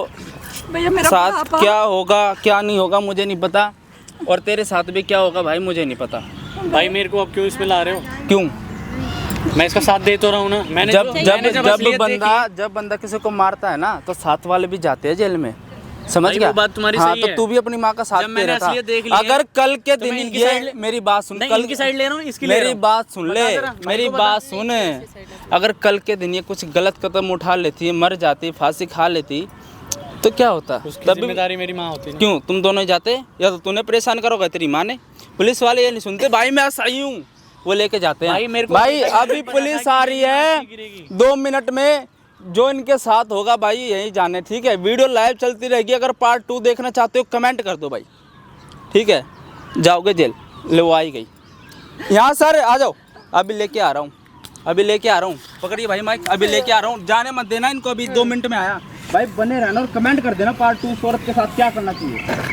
S3: भैया, मेरा
S1: साथ
S3: पापा।
S1: क्या होगा क्या नहीं होगा मुझे नहीं पता, और तेरे साथ भी क्या होगा भाई मुझे नहीं पता।
S2: भाई मेरे को अब क्यों इसमें ला रहे हो?
S1: क्यों?
S2: मैं इसका साथ दे तो रहा हूँ ना। मैंने
S1: जब
S2: जो-
S1: जब
S2: मैंने
S1: जब
S2: असलियत
S1: जब बंदा किसी को मारता है ना तो साथ वाले भी जाते हैं जेल में, समझ
S2: भाई,
S1: गया?
S2: वो बात तुम्हारी
S1: हाँ,
S2: सही
S1: तो
S2: है।
S1: तू भी अपनी माँ का साथ
S2: जब
S1: दे
S2: मैंने
S1: रहा था।
S2: असलियत देख ली है,
S1: अगर कल के
S2: तो मैं
S1: दिन
S2: इनकी
S1: ये
S2: साइड
S1: मेरी बात सुन,
S2: नहीं,
S1: कल
S2: इनकी साइड ले रहा हूँ, इसकी ले रहा
S1: मेरी
S2: हूँ।
S1: बात सुन
S2: बता
S1: ले,
S2: जरा, भाई
S1: मेरी
S2: को बता।
S1: बात सुन। अगर कल के दिन ये कुछ गलत कदम उठा लेती, मर जाती, फांसी खा लेती तो क्या होता?
S2: उसकी
S1: तब भी
S2: जिम्मेदारी मेरी माँ होती ना।
S1: क्यों तुम दोनों ही जाते, या तो तूने परेशान करोगे तेरी माँ ने? पुलिस वाले ये नहीं सुनते, भाई मैं सही हूँ, वो लेके जाते हैं।
S2: भाई, मेरे को
S1: भाई
S2: पता है,
S1: अभी
S2: पता
S1: पुलिस
S2: है
S1: आ
S2: कि
S1: रही
S2: मेरी
S1: है,
S2: फांसी गिरेगी।
S1: 2 मिनट में जो इनके साथ होगा भाई यही जाने। ठीक है, वीडियो लाइव चलती रहेगी, अगर पार्ट 2 देखना चाहते हो कमेंट कर दो भाई। ठीक है, जाओगे जेल। ले वो आई गई यहाँ सर, आ जाओ, अभी लेके आ रहा हूँ, अभी लेके आ रहा हूँ। पकड़िए भाई माइक, अभी लेके आ रहा हूँ, जाने मत देना इनको, अभी 2 मिनट में आया। भाई बने रहना और कमेंट कर देना पार्ट 2 इस औरत के साथ क्या करना चाहिए।